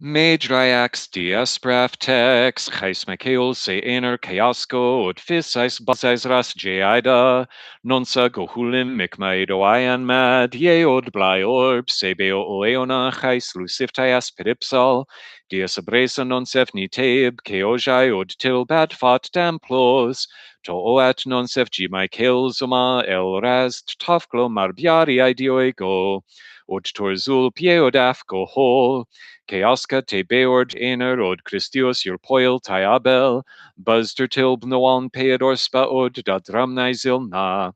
Madrayax dias pravtex, chais mekeol se ener chaosco, od fisais basais ras jeida, nonsa gohulim mikmaido ian mad, ye od blai orb, sebeo oeona chais luciftias peripsal, dias abresa nonsef niteb, keojai od til bad fat damplos, to oat nonsef gimai kelzoma el rast tafglo marbiari idioego, od torzul pieodaf go hol, Keaska te beord ener od Christios your poil tiabel, buzzter tilb noan peador spaod da dramnai zilna.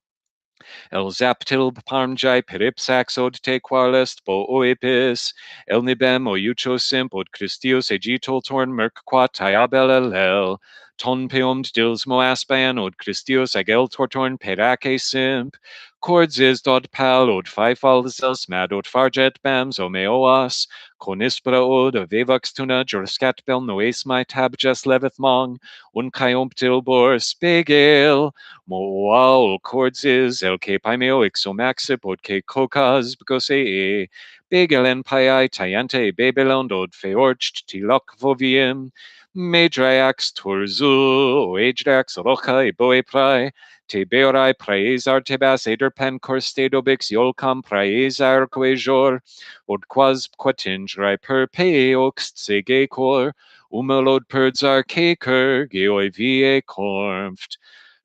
El zaptilb parmjai peripsax od te quarlest bo oepis, el nibem o yucho simp od Christios egitol torn merc qua tiabel elel, ton peomed dils moaspan od Christios agel tortorn perace simp, cords is dod pal od fifalzels mad od farjet bams o meoas, conispra od avevax tuna jorscat bel noes my tabjas leveth mong, un tilbor spegel, moal cords is el que paimeo ixomaxip od que cocas bgose begel en pai tayante babylon od feorcht tilok vovium, Madrax torzul, oedrax rocha eboe prae, te beorai praesar tebas eder pen corstedobix iolcam praesar coejor, od quas quatingrai per peoxt sege cor, umelod perdzar caker geoi vie cormft.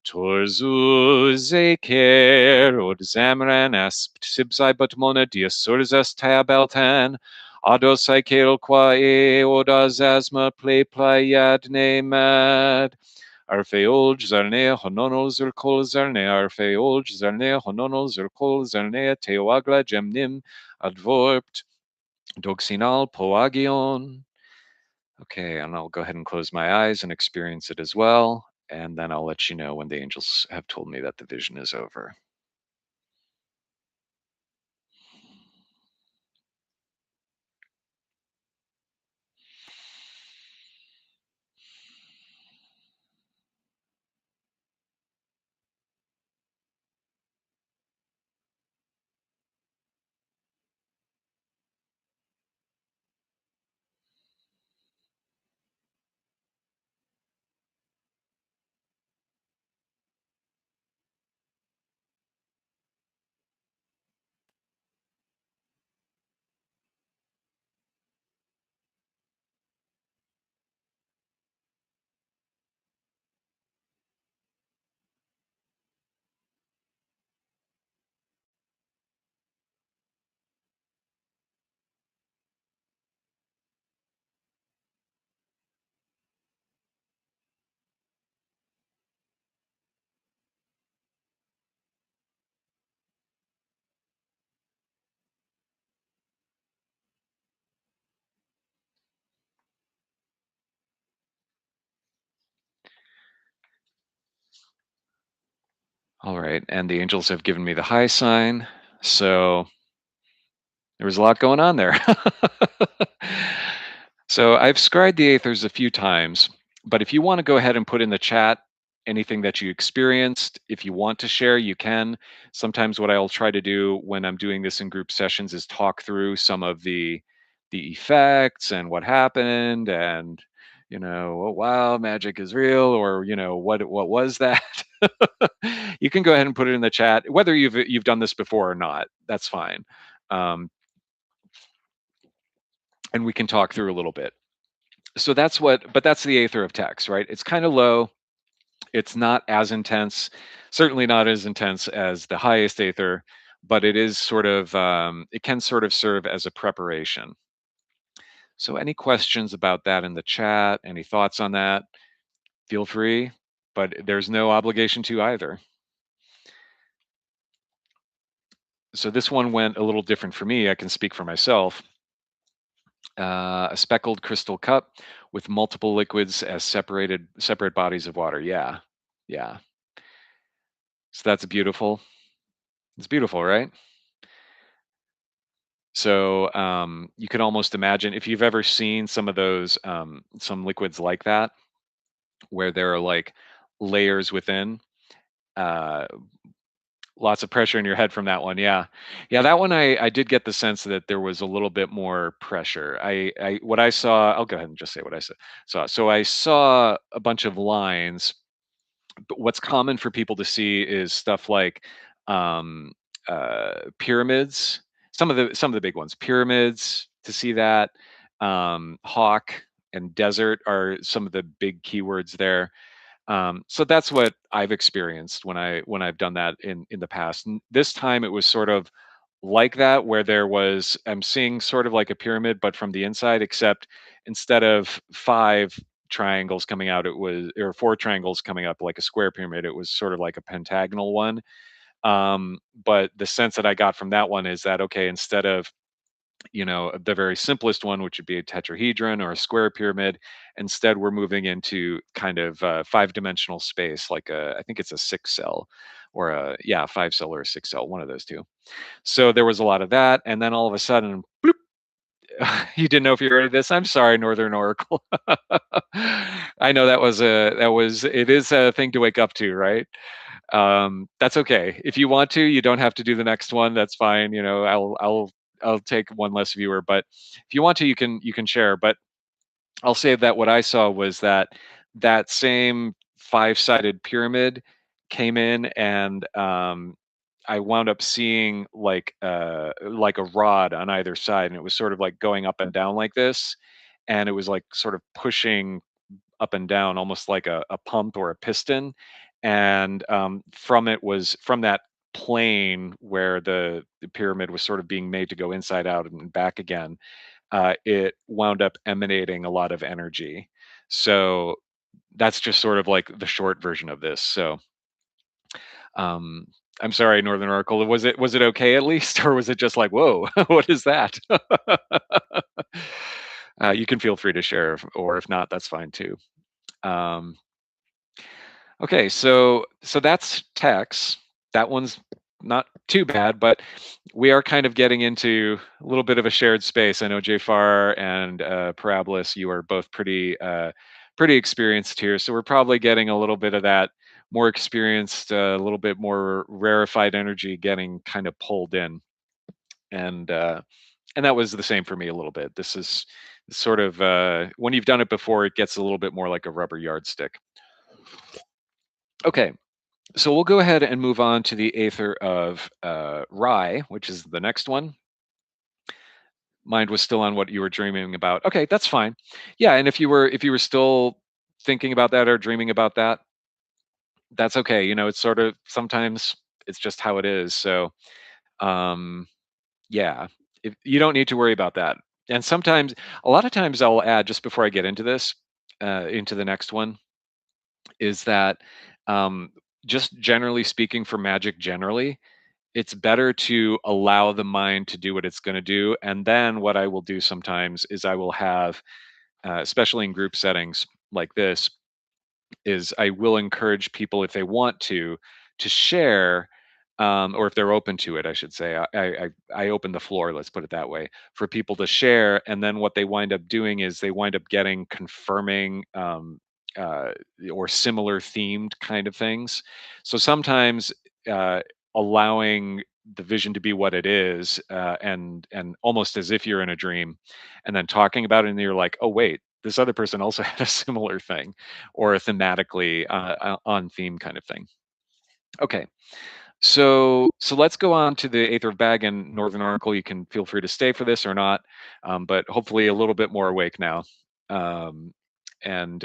Torzu zeker od zamran aspt sibzai but mona diasurzas tabeltan, Ados qua odas asma ple pleiadne mad. Arfeolj zarnea hononos zirkol zarnea arfeolj zarnea hononos zirkol zarnea teoagla gemnim advorpt doxinal poagion. Okay, and I'll go ahead and close my eyes and experience it as well. And then I'll let you know when the angels have told me that the vision is over. All right, and the angels have given me the high sign. So there was a lot going on there. So I've scryed the Aethers a few times, but if you want to go ahead and put in the chat anything that you experienced, if you want to share, you can. Sometimes what I'll try to do when I'm doing this in group sessions is talk through some of the effects and what happened and oh wow, magic is real, or what was that? You can go ahead and put it in the chat, whether you've done this before or not. That's fine. Um, and we can talk through a little bit. So that's the Aether of text, right? It's kind of low. It's not as intense, certainly not as intense as the highest Aether, but it is it can sort of serve as a preparation. So any questions about that in the chat, any thoughts on that, feel free, but there's no obligation to either. So this one went a little different for me. I can speak for myself. A speckled crystal cup with multiple liquids as separate bodies of water. Yeah, yeah. So that's beautiful. It's beautiful, right? So you can almost imagine if you've ever seen some of those some liquids like that, where there are like layers within. Uh, Lots of pressure in your head from that one. Yeah, yeah. That one I did get the sense that there was a little bit more pressure. I what I saw. I'll go ahead and just say what I saw. So I saw a bunch of lines. But what's common for people to see is stuff like um, pyramids. Some of the big ones, pyramids. To see that, hawk and desert are some of the big keywords there. So that's what I've experienced when I've done that in the past. This time it was sort of like that, where I'm seeing sort of like a pyramid, but from the inside, except instead of five triangles coming out, it was or four triangles coming up like a square pyramid. It was sort of like a pentagonal one. But the sense that I got from that one is that okay, instead of the very simplest one, which would be a tetrahedron or a square pyramid. Instead, we're moving into kind of five-dimensional space, like I think it's a six cell or a 5 cell or a 6 cell, one of those two. So there was a lot of that. And then all of a sudden, bloop, you didn't know if you were ready this. I'm sorry, Northern Oracle. I know it is a thing to wake up to, right? That's okay. If you want to, you don't have to do the next one. That's fine. I'll take one less viewer, but if you want to, you can share. But I'll say that what I saw was that same five-sided pyramid came in, and I wound up seeing like a rod on either side, and it was sort of like going up and down like this, and it was like sort of pushing up and down, almost like a pump or a piston. And from that plane where the pyramid was sort of being made to go inside out and back again. it wound up emanating a lot of energy. So that's just sort of like the short version of this. So um, I'm sorry, Northern Oracle. Was it okay at least, or was it just like, whoa, what is that? You can feel free to share, or if not, that's fine too. Um, okay, so that's Tex. That one's not too bad, but we are kind of getting into a little bit of a shared space. I know Jafar and Parabolis, you are both pretty experienced here, so we're probably getting a little bit of that more experienced, a little bit more rarefied energy getting kind of pulled in, and uh, and that was the same for me a little bit. This is sort of when you've done it before, it gets a little bit more like a rubber yardstick. Okay, so we'll go ahead and move on to the Aether of Rye, which is the next one. Mind was still on what you were dreaming about. Okay, that's fine. Yeah, and if you were still thinking about that or dreaming about that, that's okay. It's sort of sometimes it's just how it is. So, um, yeah, if, you don't need to worry about that. And sometimes, a lot of times, I'll add just before I get into this, into the next one, is that um, just generally speaking, for magic generally, it's better to allow the mind to do what it's going to do. And then what I will do sometimes is I will have, especially in group settings like this, is I will encourage people if they want to share, or if they're open to it, I should say. I open the floor, let's put it that way, for people to share. And then what they wind up doing is they wind up getting confirming uh, or similar themed kind of things. So sometimes uh, allowing the vision to be what it is, and almost as if you're in a dream, and then talking about it, and you're like, oh wait, this other person also had a similar thing, or a thematically on theme kind of thing. Okay, so let's go on to the Aether of Bag and Northern Oracle. You can feel free to stay for this or not, but hopefully a little bit more awake now. Um, and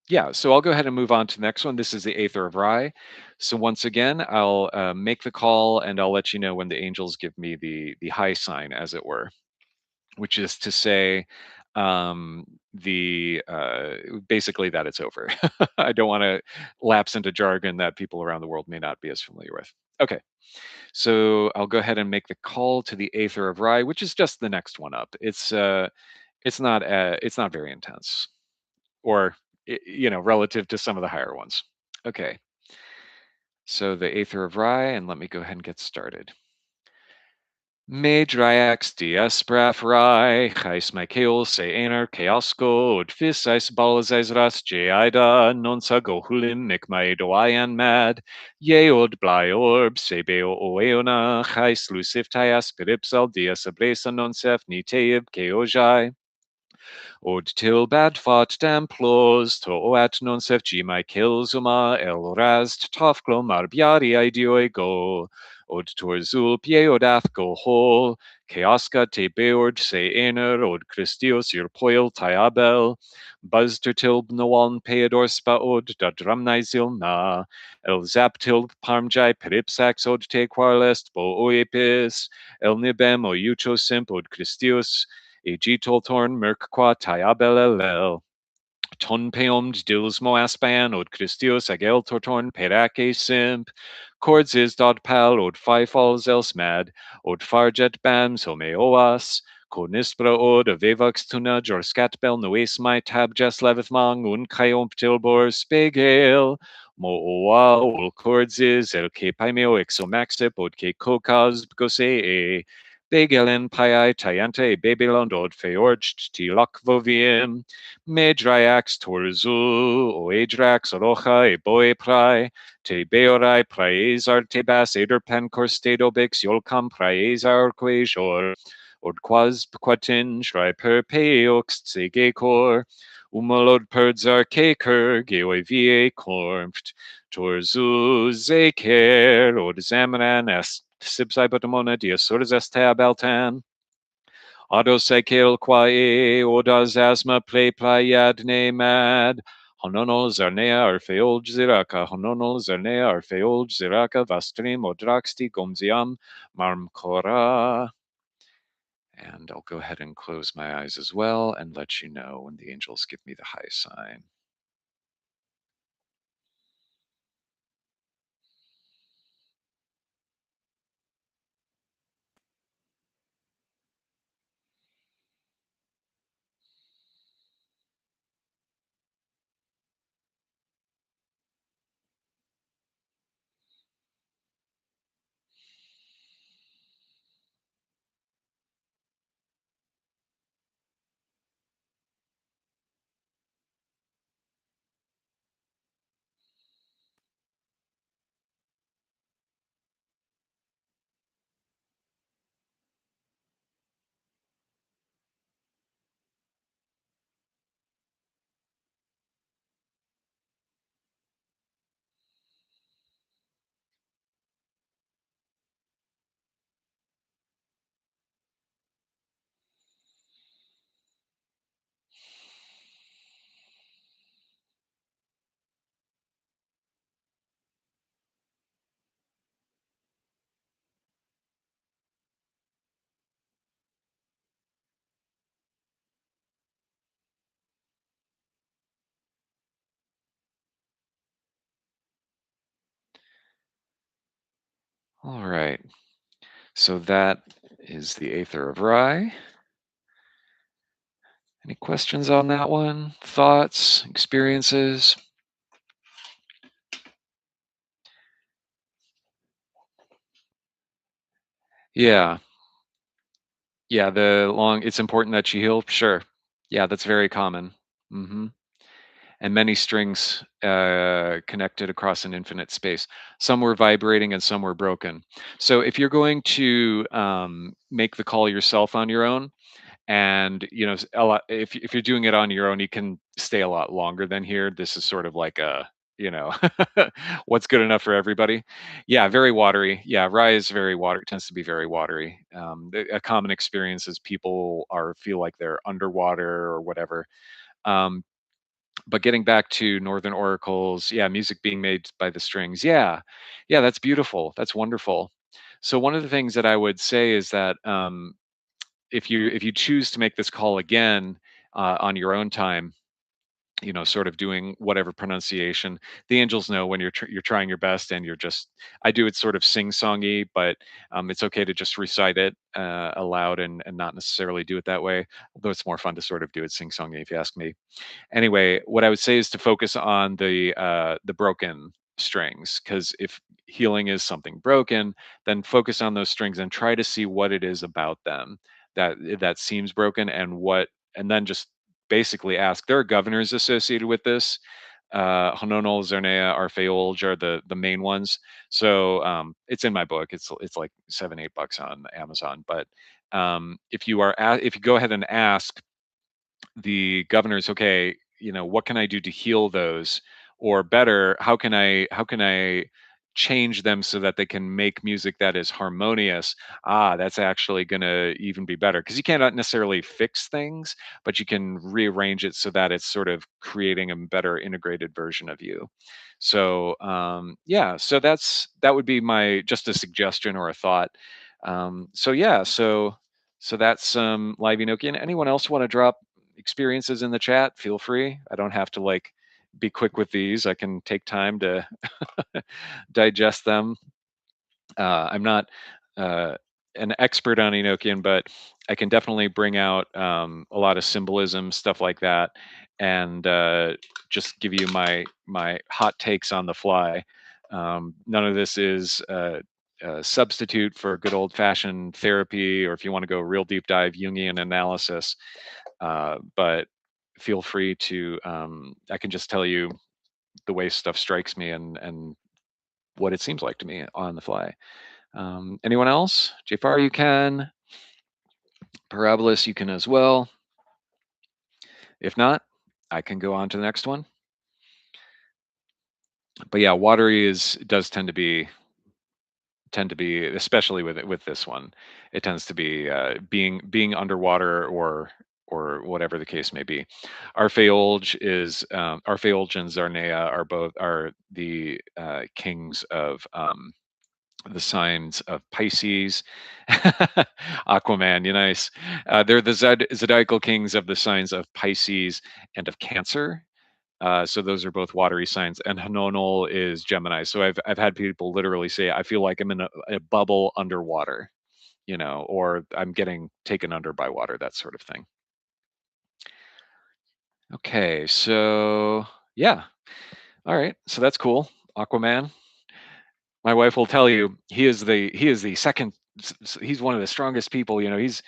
Yeah, so I'll go ahead and move on to the next one. This is the Aether of Rye. So once again, I'll make the call and I'll let you know when the angels give me the high sign, as it were, which is to say, the basically that it's over. I don't want to lapse into jargon that people around the world may not be as familiar with. Okay, so I'll go ahead and make the call to the Aether of Rye, which is just the next one up. It's not very intense, or relative to some of the higher ones. Okay, so the Aether of Rye, and let me go ahead and get started. Madrax diaspraf rai, chais Michael se einer chaosco, od fis eis balazes ras jeida, non sa gohulim mikmaidoian mad, ye od bliorb se beo oeona, chais luciftias piripsal dias abresa non sef niteib keojai. Od til bad fat damplos, to oat non sef gi Michael zuma el rast tofglom arbiari idioi go. Od torzul pieodath go hol, Keaska te beord se ener od Christios ir poil tiabel, buzz tertil noan peador spaod da drumnaizil na, el zaptil parmjai peripsax od te quarlest bo oepis, el nibem o yucho simp od Christios, Egitol torn merc qua tiabelelel. Ton peomd dils moaspan od Christios agel tortorn perake simp. Cords is dod pal od fifals elsmad, od farjet bams homeoas. Cornispra od avevux tuna jorskatbel noesmai tabjas levithmang un kaiomp tilbor spegel. Mo oa ol cords is el ke paimeo exomaxip od ke kokaz gose. Begelen pai tiante babylon od feorcht tilok voviem. Medrax torzu, oedrax roja e boe prae, te beorai praesar tebas eder pancorstedobix yolcam praesar quejor, od quas quatin shri per peox segecor, umalod perdzar keker geoi vie cormpt, torzu zeker, od zamran est sipsai batamona diasoras estea baltan, Autosekel quae odas asma play playad ne mad. Hononol zarnea arfeol ziraka, hononol zarnea arfeol ziraka vastrim odraxti gomziam marmcora. And I'll go ahead and close my eyes as well and let you know when the angels give me the high sign. All right. So that is the Aether of Rye. Any questions on that one? Thoughts, experiences? Yeah. Yeah, it's important that you heal. Sure. Yeah, that's very common. Hmm. And many strings connected across an infinite space. Some were vibrating and some were broken. So if you're going to make the call yourself on your own, and a lot, if you're doing it on your own, you can stay a lot longer than here. This is sort of like a, you know what's good enough for everybody. Yeah, very watery. Yeah, rye is very water tends to be very watery. A common experience is people are feel like they're underwater or whatever. Um, but getting back to northern oracles, yeah, music being made by the strings, yeah, yeah, that's beautiful, that's wonderful. So one of the things that I would say is that if you choose to make this call again on your own time, sort of doing whatever pronunciation, the angels know when you're trying your best, and I do it sort of sing-songy, but it's okay to just recite it aloud, and not necessarily do it that way, although it's more fun to sort of do it sing-songy if you ask me. Anyway, what I would say is to focus on the broken strings, because if healing is something broken, then focus on those strings and try to see what it is about them that seems broken, and then just basically ask. There are governors associated with this. Hononol, Zernea, Arphaolge are the main ones. So it's in my book. It's like $7-8 on Amazon. But if you go ahead and ask the governors, okay, what can I do to heal those? Or better, how can I change them so that they can make music that is harmonious? That's actually going to even be better, because you cannot necessarily fix things, but you can rearrange it so that it's sort of creating a better integrated version of you. So yeah, so that would be my just a suggestion or a thought. So yeah, so that's live Enochian. Anyone else want to drop experiences in the chat? Feel free. I don't have to like be quick with these. I can take time to digest them. I'm not uh, an expert on Enochian, but I can definitely bring out a lot of symbolism, stuff like that, and just give you my hot takes on the fly. None of this is a substitute for good old fashioned therapy, or if you want to go real deep dive Jungian analysis. But feel free to. I can just tell you the way stuff strikes me, and what it seems like to me on the fly. Anyone else? Jafar, you can. Parabolis, you can as well. If not, I can go on to the next one. But yeah, watery does tend to be, especially with this one, it tends to be being underwater, or whatever the case may be. Arphaolge and Zarnea are the kings of the signs of Pisces. Aquaman, you nice. They're the zodiacal kings of the signs of Pisces and of Cancer. So those are both watery signs, and Hanonol is Gemini. So I've had people literally say, I feel like I'm in a bubble underwater, or I'm getting taken under by water, that sort of thing. Okay, so yeah, all right, so that's cool. Aquaman. My wife will tell you he is the second. He's one of the strongest people. He's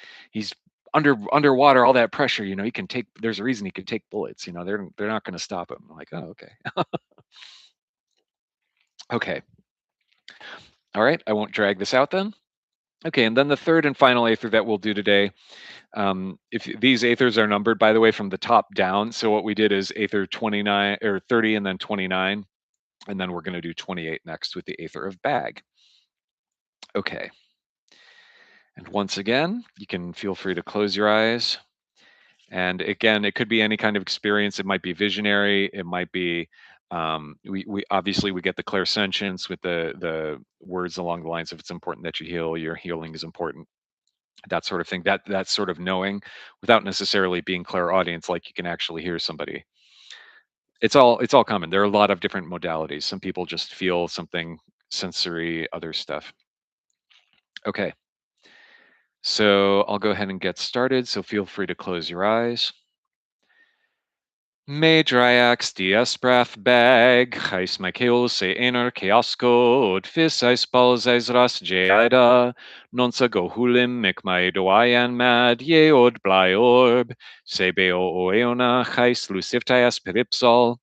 underwater, all that pressure. He can take. There's a reason he can take bullets. They're not going to stop him. I'm like, oh, okay, okay, all right. I won't drag this out then. Okay, and then the third and final aether that we'll do today. If these aethers are numbered, by the way, from the top down. So what we did is aether 29 or 30, and then 29, and then we're going to do 28 next with the aether of bag. Okay. And once again, you can feel free to close your eyes. And again, it could be any kind of experience. It might be visionary. It might be we obviously we get the clairsentience with the words along the lines of it's important that you heal. Your healing is important. That sort of thing. That sort of knowing, without necessarily being clairaudience, like you can actually hear somebody. It's all common. There are a lot of different modalities. Some people just feel something sensory, other stuff. Okay. So I'll go ahead and get started. So feel free to close your eyes. Me Dryax diasprath bag, Heis Michael se ener Keasko, od fis eis balls eis ras jeida, nonsa go hulim mic my doyan mad, ye od bly orb, se beo oeona, Heis luciftias peripsol,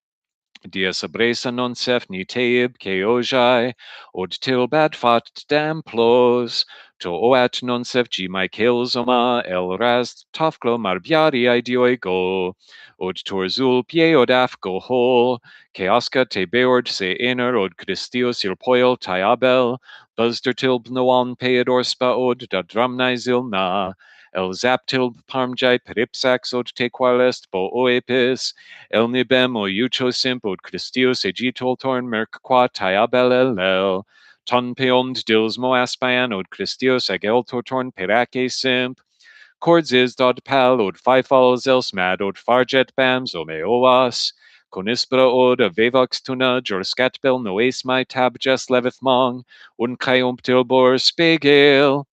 dias abresa non sef ni teib keojai, od til bad fat damplos, to oat non sef g Michael zoma, el ras tafklo marbiari idioi go, od torzul pie od af go hol, keaska te beord se ener od Christios ilpoil tiabel, buzzdertilb noan peodorspa od da dramnaizil na, el zaptilb parmjai peripsax od te qualest bo oepis, el nibem o yucho simp od Christios egitol torn merc qua tiabel el, ton peomd dils mo aspian od Christios agel torn perace simp, Cords is dod pal od fifals els mad od farget bams o meoas, conispera od a vevox tuna jorscatbel noes my tab just levith mong, un tilbor spegel,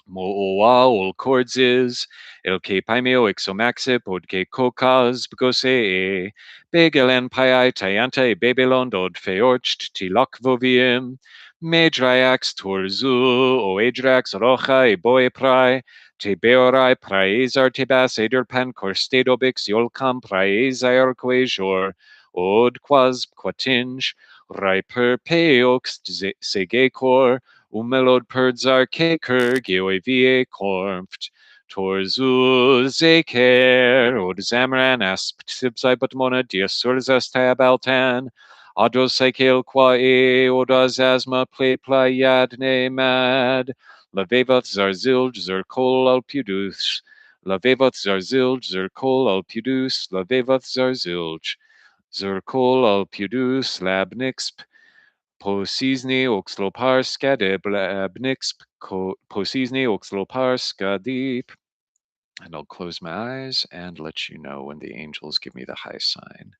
mo oa ol cords is, el que paimeo exomaxip od que cocas bgose begel en pai taianta e babylon dod feorcht tilok voviem, me dryax torzu o adrax rocha e boe prai, te beorai praesar tebas ederpan corstedobix yolcam praesair quejor, od quas quatinge, riper peox segecor, Umelod perdzar keker geoevie kormt, torzu zeker, od zamran aspt sibsai batmona diasurzas tabaltan, ados sekel qua odas asma ple playadne mad, lavevath zarzilj zerkol alpudus, lavevath zarzilj zerkol alpudus, lavevath zarzilj, zerkol alpudus labnixp, Posizny oxloparska de blabnix posizny oxloparska deep. And I'll close my eyes and let you know when the angels give me the high sign.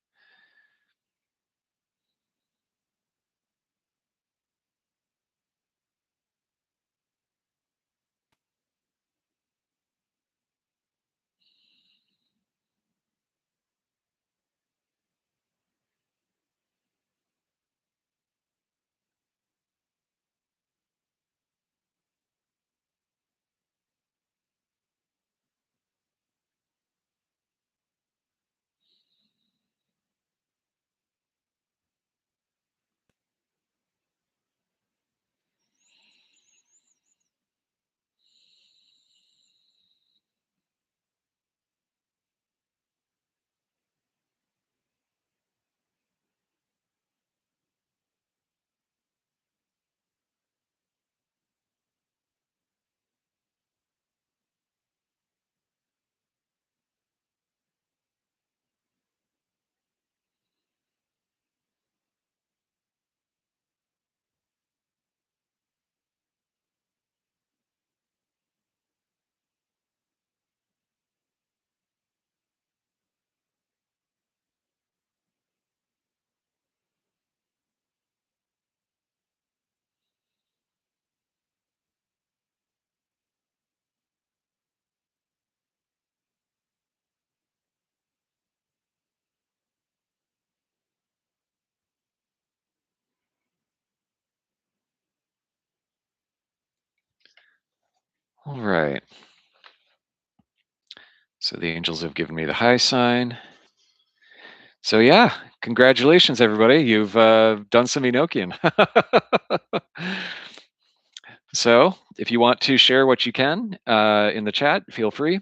All right. So the angels have given me the high sign. So yeah, congratulations, everybody. You've done some Enochian. So if you want to share what you can in the chat, feel free.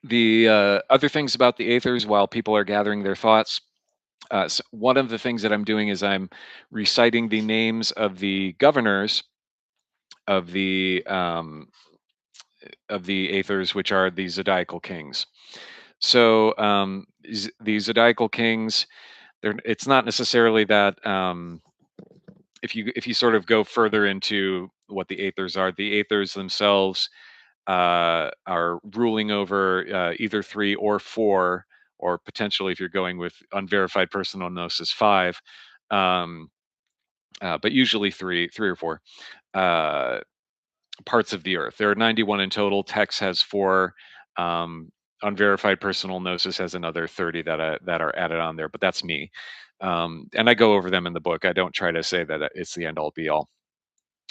The other things about the Aethers, while people are gathering their thoughts, one of the things that I'm doing is I'm reciting the names of the governors of the Aethers, which are the Zodiacal kings. So the Zodiacal kings, it's not necessarily that if you sort of go further into what the Aethers are, the Aethers themselves are ruling over either three or four, or potentially if you're going with unverified personal gnosis, five, um, but usually three or four uh, parts of the earth. There are 91 in total. Tex has four. Um, Unverified personal gnosis has another 30 that are added on there, but that's me. And I go over them in the book. I don't try to say that it's the end all be all.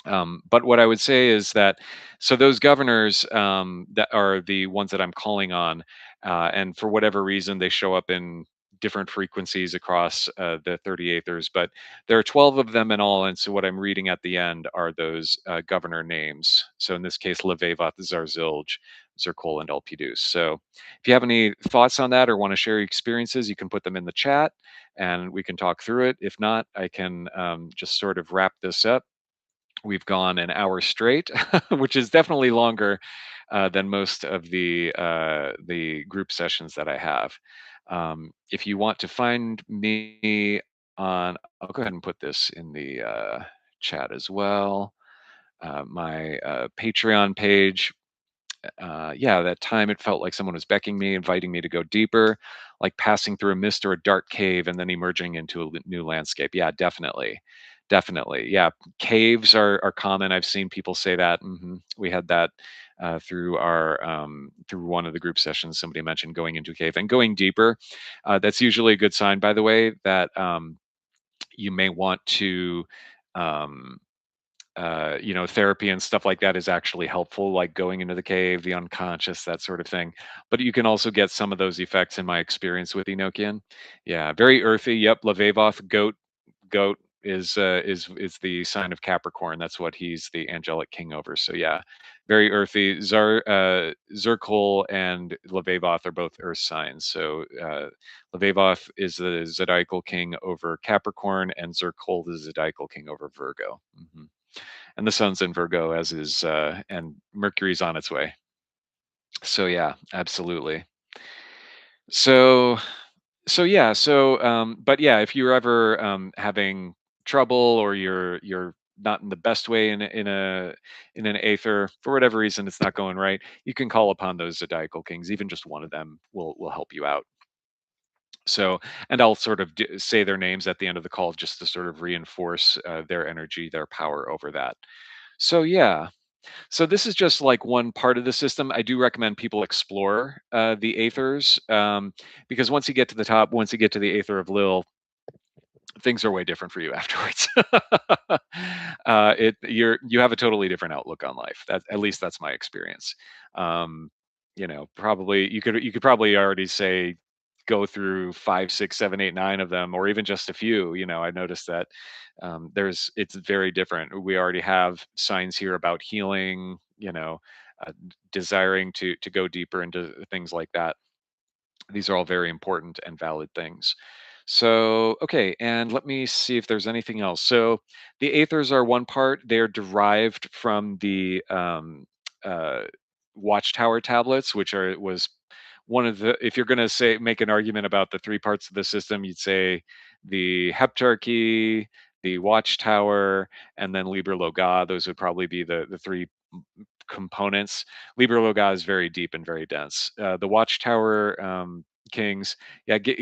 But what I would say is that so those governors that are the ones that I'm calling on, and for whatever reason they show up in different frequencies across the 30 Aethers, but there are 12 of them in all. And so what I'm reading at the end are those governor names. So in this case, Levevath, Zarzilj, Zirkul, and Elpidus. So if you have any thoughts on that or want to share your experiences, you can put them in the chat and we can talk through it. If not, I can just sort of wrap this up. We've gone an hour straight, which is definitely longer than most of the group sessions that I have. If you want to find me I'll go ahead and put this in the chat as well. My Patreon page, yeah, that time it felt like someone was beckoning me, inviting me to go deeper, like passing through a mist or a dark cave and then emerging into a new landscape. Yeah, definitely. Definitely. Yeah. Caves are common. I've seen people say that. We had that through one of the group sessions. Somebody mentioned going into a cave and going deeper. That's usually a good sign, by the way, that you may want to um, therapy and stuff like that is actually helpful, like going into the cave, the unconscious, that sort of thing. But you can also get some of those effects in my experience with Enochian. Yeah, very earthy. Yep, Levevoth, goat is the sign of Capricorn. That's what he's the angelic king over. So yeah, very earthy. Zirkul and Levevoth are both earth signs. So Levevoth is the zodiacal king over Capricorn, and Zirkul the zodiacal king over Virgo. And the sun's in Virgo, as is and Mercury's on its way. So yeah, absolutely. So yeah, but yeah, if you're ever having trouble, or you're not in the best way in an aether for whatever reason, it's not going right, you can call upon those zodiacal kings. Even just one of them will help you out. So, and I'll sort of say their names at the end of the call just to sort of reinforce their energy, their power over that. So yeah, so this is just like one part of the system. I do recommend people explore the Aethers, because once you get to the top, once you get to the Aether of Lil, things are way different for you afterwards. You have a totally different outlook on life. That, at least that's my experience. Um, probably you could probably already say go through five, six, seven, eight, nine of them, or even just a few. I noticed that it's very different. We already have signs here about healing. Desiring to go deeper into things like that. These are all very important and valid things. So, okay, and let me see if there's anything else. So, the Aethers are one part. They're derived from the uh, Watchtower tablets, which was one of the. If you're going to say make an argument about the three parts of the system, you'd say the Heptarchy, the Watchtower, and then Liber Loga. Those would probably be the three components. Liber Loga is very deep and very dense. The Watchtower Kings, yeah, get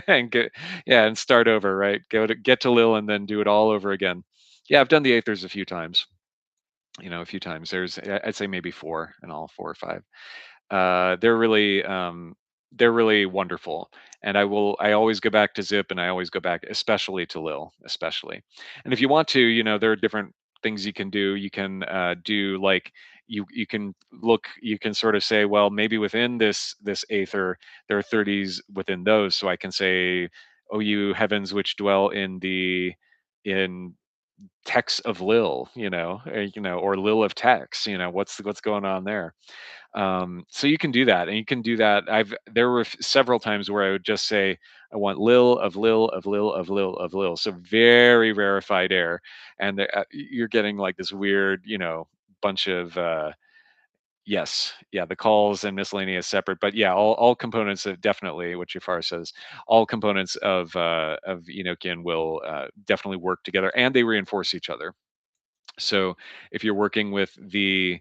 and get yeah, and start over, right? Get to Lil and then do it all over again. Yeah, I've done the Aethers a few times. A few times. I'd say maybe four in all, four or five. They're really wonderful, and I always go back to Zip, and I always go back especially to Lil, especially. And if you want to, there are different things you can do. You can do like you can look. You can sort of say, well, maybe within this aether, there are 30s within those. So I can say, oh, you heavens which dwell in Tex of Lil, or Lil of Tex, what's going on there. So you can do that, and you can do that. There were several times where I would just say, I want Lil of Lil of Lil of Lil of Lil, so very rarefied air, and you're getting like this weird, bunch of yes, yeah, the calls and miscellaneous separate, but yeah, all components of definitely what Jafar says, all components of Enochian will definitely work together, and they reinforce each other. So if you're working with the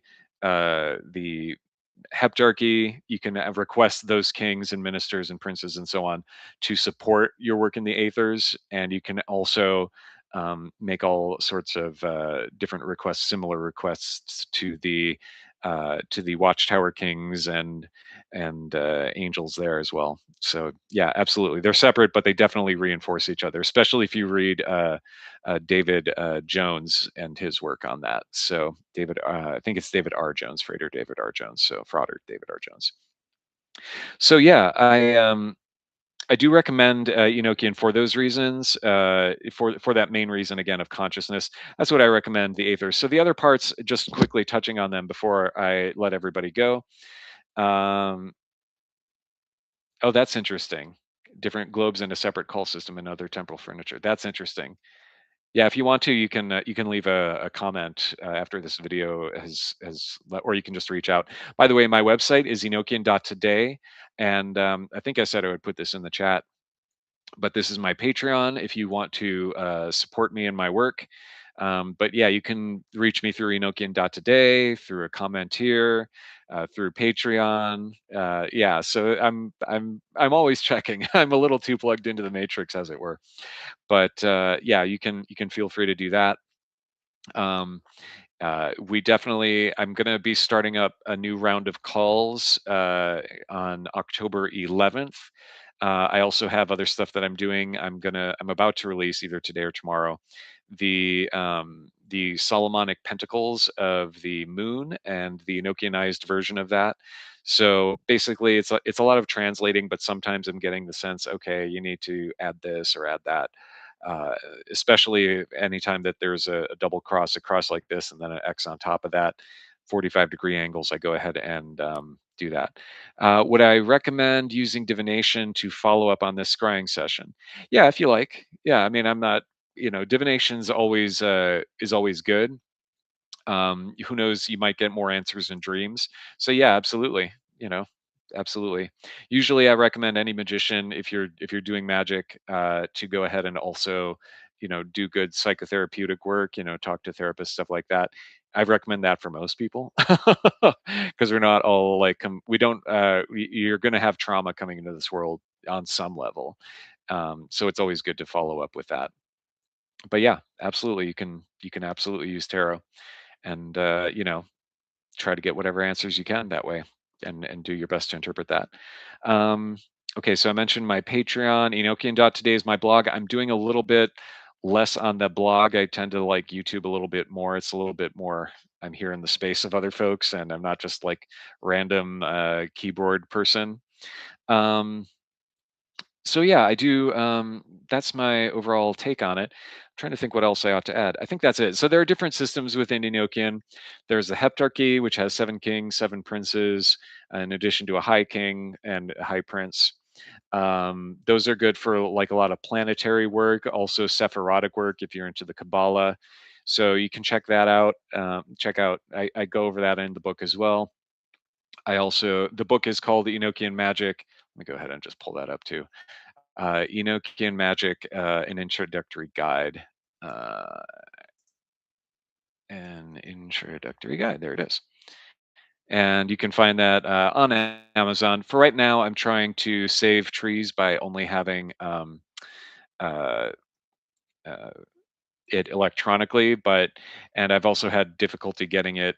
heptarchy, you can request those kings and ministers and princes and so on to support your work in the Aethers, and you can also make all sorts of different requests, similar requests to the Watchtower kings and angels there as well. So yeah, absolutely, they're separate, but they definitely reinforce each other, especially if you read David Jones and his work on that. So I think it's David R. Jones, Frater David R. Jones. So Frauder David R. Jones. So yeah, I do recommend Enochian for those reasons. For that main reason again of consciousness, that's what I recommend the Aethers. So the other parts, just quickly touching on them before I let everybody go. Um, oh, that's interesting. Different globes and a separate call system and other temporal furniture. That's interesting. Yeah, if you want to, you can leave a comment after this video or you can just reach out. By the way, my website is enochian.today, and I think I said I would put this in the chat, but this is my Patreon if you want to support me in my work. But yeah, you can reach me through enochian.today, through a comment here, through Patreon. Yeah, so I'm always checking. I'm a little too plugged into the matrix, as it were. But yeah, you can feel free to do that. Um, we definitely, I'm going to be starting up a new round of calls on October 11th. I also have other stuff that I'm doing. I'm about to release either today or tomorrow the Solomonic Pentacles of the Moon and the Enochianized version of that. So basically, it's a lot of translating, but sometimes I'm getting the sense, okay, you need to add this or add that. Uh, Especially anytime that there's a double cross, a cross like this, and then an X on top of that, 45-degree angles, I go ahead and do that. Would I recommend using divination to follow up on this scrying session? Yeah, if you like. Yeah, I mean, I'm not, divination's is always good. Who knows, you might get more answers in dreams. So yeah, absolutely, you know absolutely. Usually I recommend any magician, if you're doing magic, to go ahead and also do good psychotherapeutic work, talk to therapists, stuff like that. I recommend that for most people because we're not all like we don't you're going to have trauma coming into this world on some level. So it's always good to follow up with that. But yeah, absolutely, you can absolutely use tarot, and try to get whatever answers you can that way, and do your best to interpret that. um okay, so I mentioned my Patreon. Enochian.today is my blog. I'm doing a little bit less on the blog. I tend to like YouTube a little bit more. It's a little bit more, I'm here in the space of other folks, and I'm not just like random keyboard person. um so yeah, I do. That's my overall take on it. I'm trying to think what else I ought to add. I think that's it. So there are different systems within Enochian. There's the Heptarchy, which has 7 kings, 7 princes, in addition to a high king and a high prince. Those are good for like a lot of planetary work, also Sephirotic work if you're into the Kabbalah. So you can check that out. Check out. I go over that in the book as well. The book is called Enochian Magic. Let me go ahead and just pull that up too. Enochian Magic, an introductory guide. Uh, an introductory guide. There it is. And you can find that on Amazon. For right now, I'm trying to save trees by only having uh, uh, it electronically, but and I've also had difficulty getting it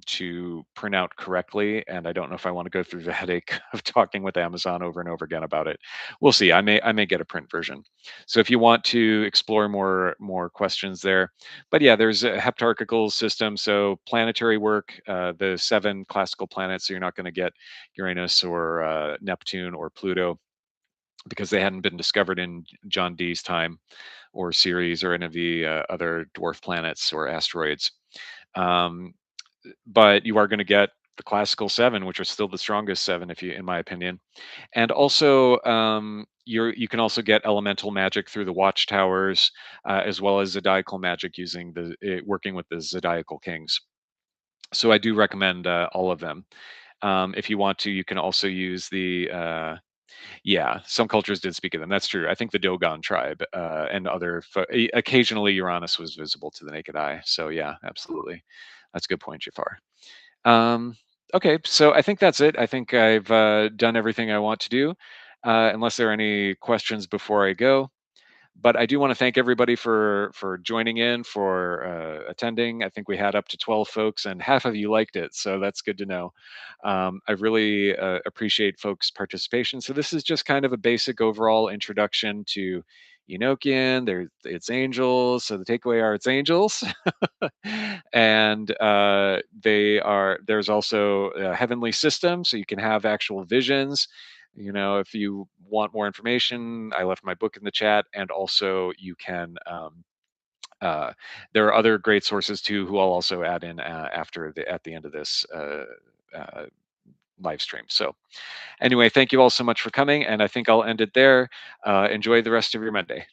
to print out correctly, and I don't know if I want to go through the headache of talking with Amazon over and over again about it. We'll see. I may get a print version. So if you want to explore more questions there, but yeah, there's a heptarchical system. So planetary work, the seven classical planets. So you're not going to get Uranus or Neptune or Pluto because they hadn't been discovered in John Dee's time or series or any of the other dwarf planets or asteroids. Um, but you are going to get the classical seven, which are still the strongest seven, if you, in my opinion. And also, you can also get elemental magic through the watchtowers, as well as zodiacal magic using working with the zodiacal kings. So I do recommend all of them. If you want to, you can also use the yeah, some cultures did speak of them. That's true. I think the Dogon tribe and occasionally Uranus was visible to the naked eye. So yeah, absolutely, that's a good point, Jafar. Um, okay, so I think that's it. I think I've done everything I want to do. Unless there are any questions before I go, but I do want to thank everybody for joining in, for attending. I think we had up to 12 folks, and half of you liked it, so that's good to know. I really appreciate folks' participation. So this is just kind of a basic overall introduction to Enochian. There, it's angels. So the takeaway are it's angels, and they are. There's also a heavenly system, so you can have actual visions. If you want more information, I left my book in the chat, and also you can. Uh, there are other great sources too, who I'll also add in at the end of this uh, live stream. So anyway, thank you all so much for coming, and I think I'll end it there. Enjoy the rest of your Monday.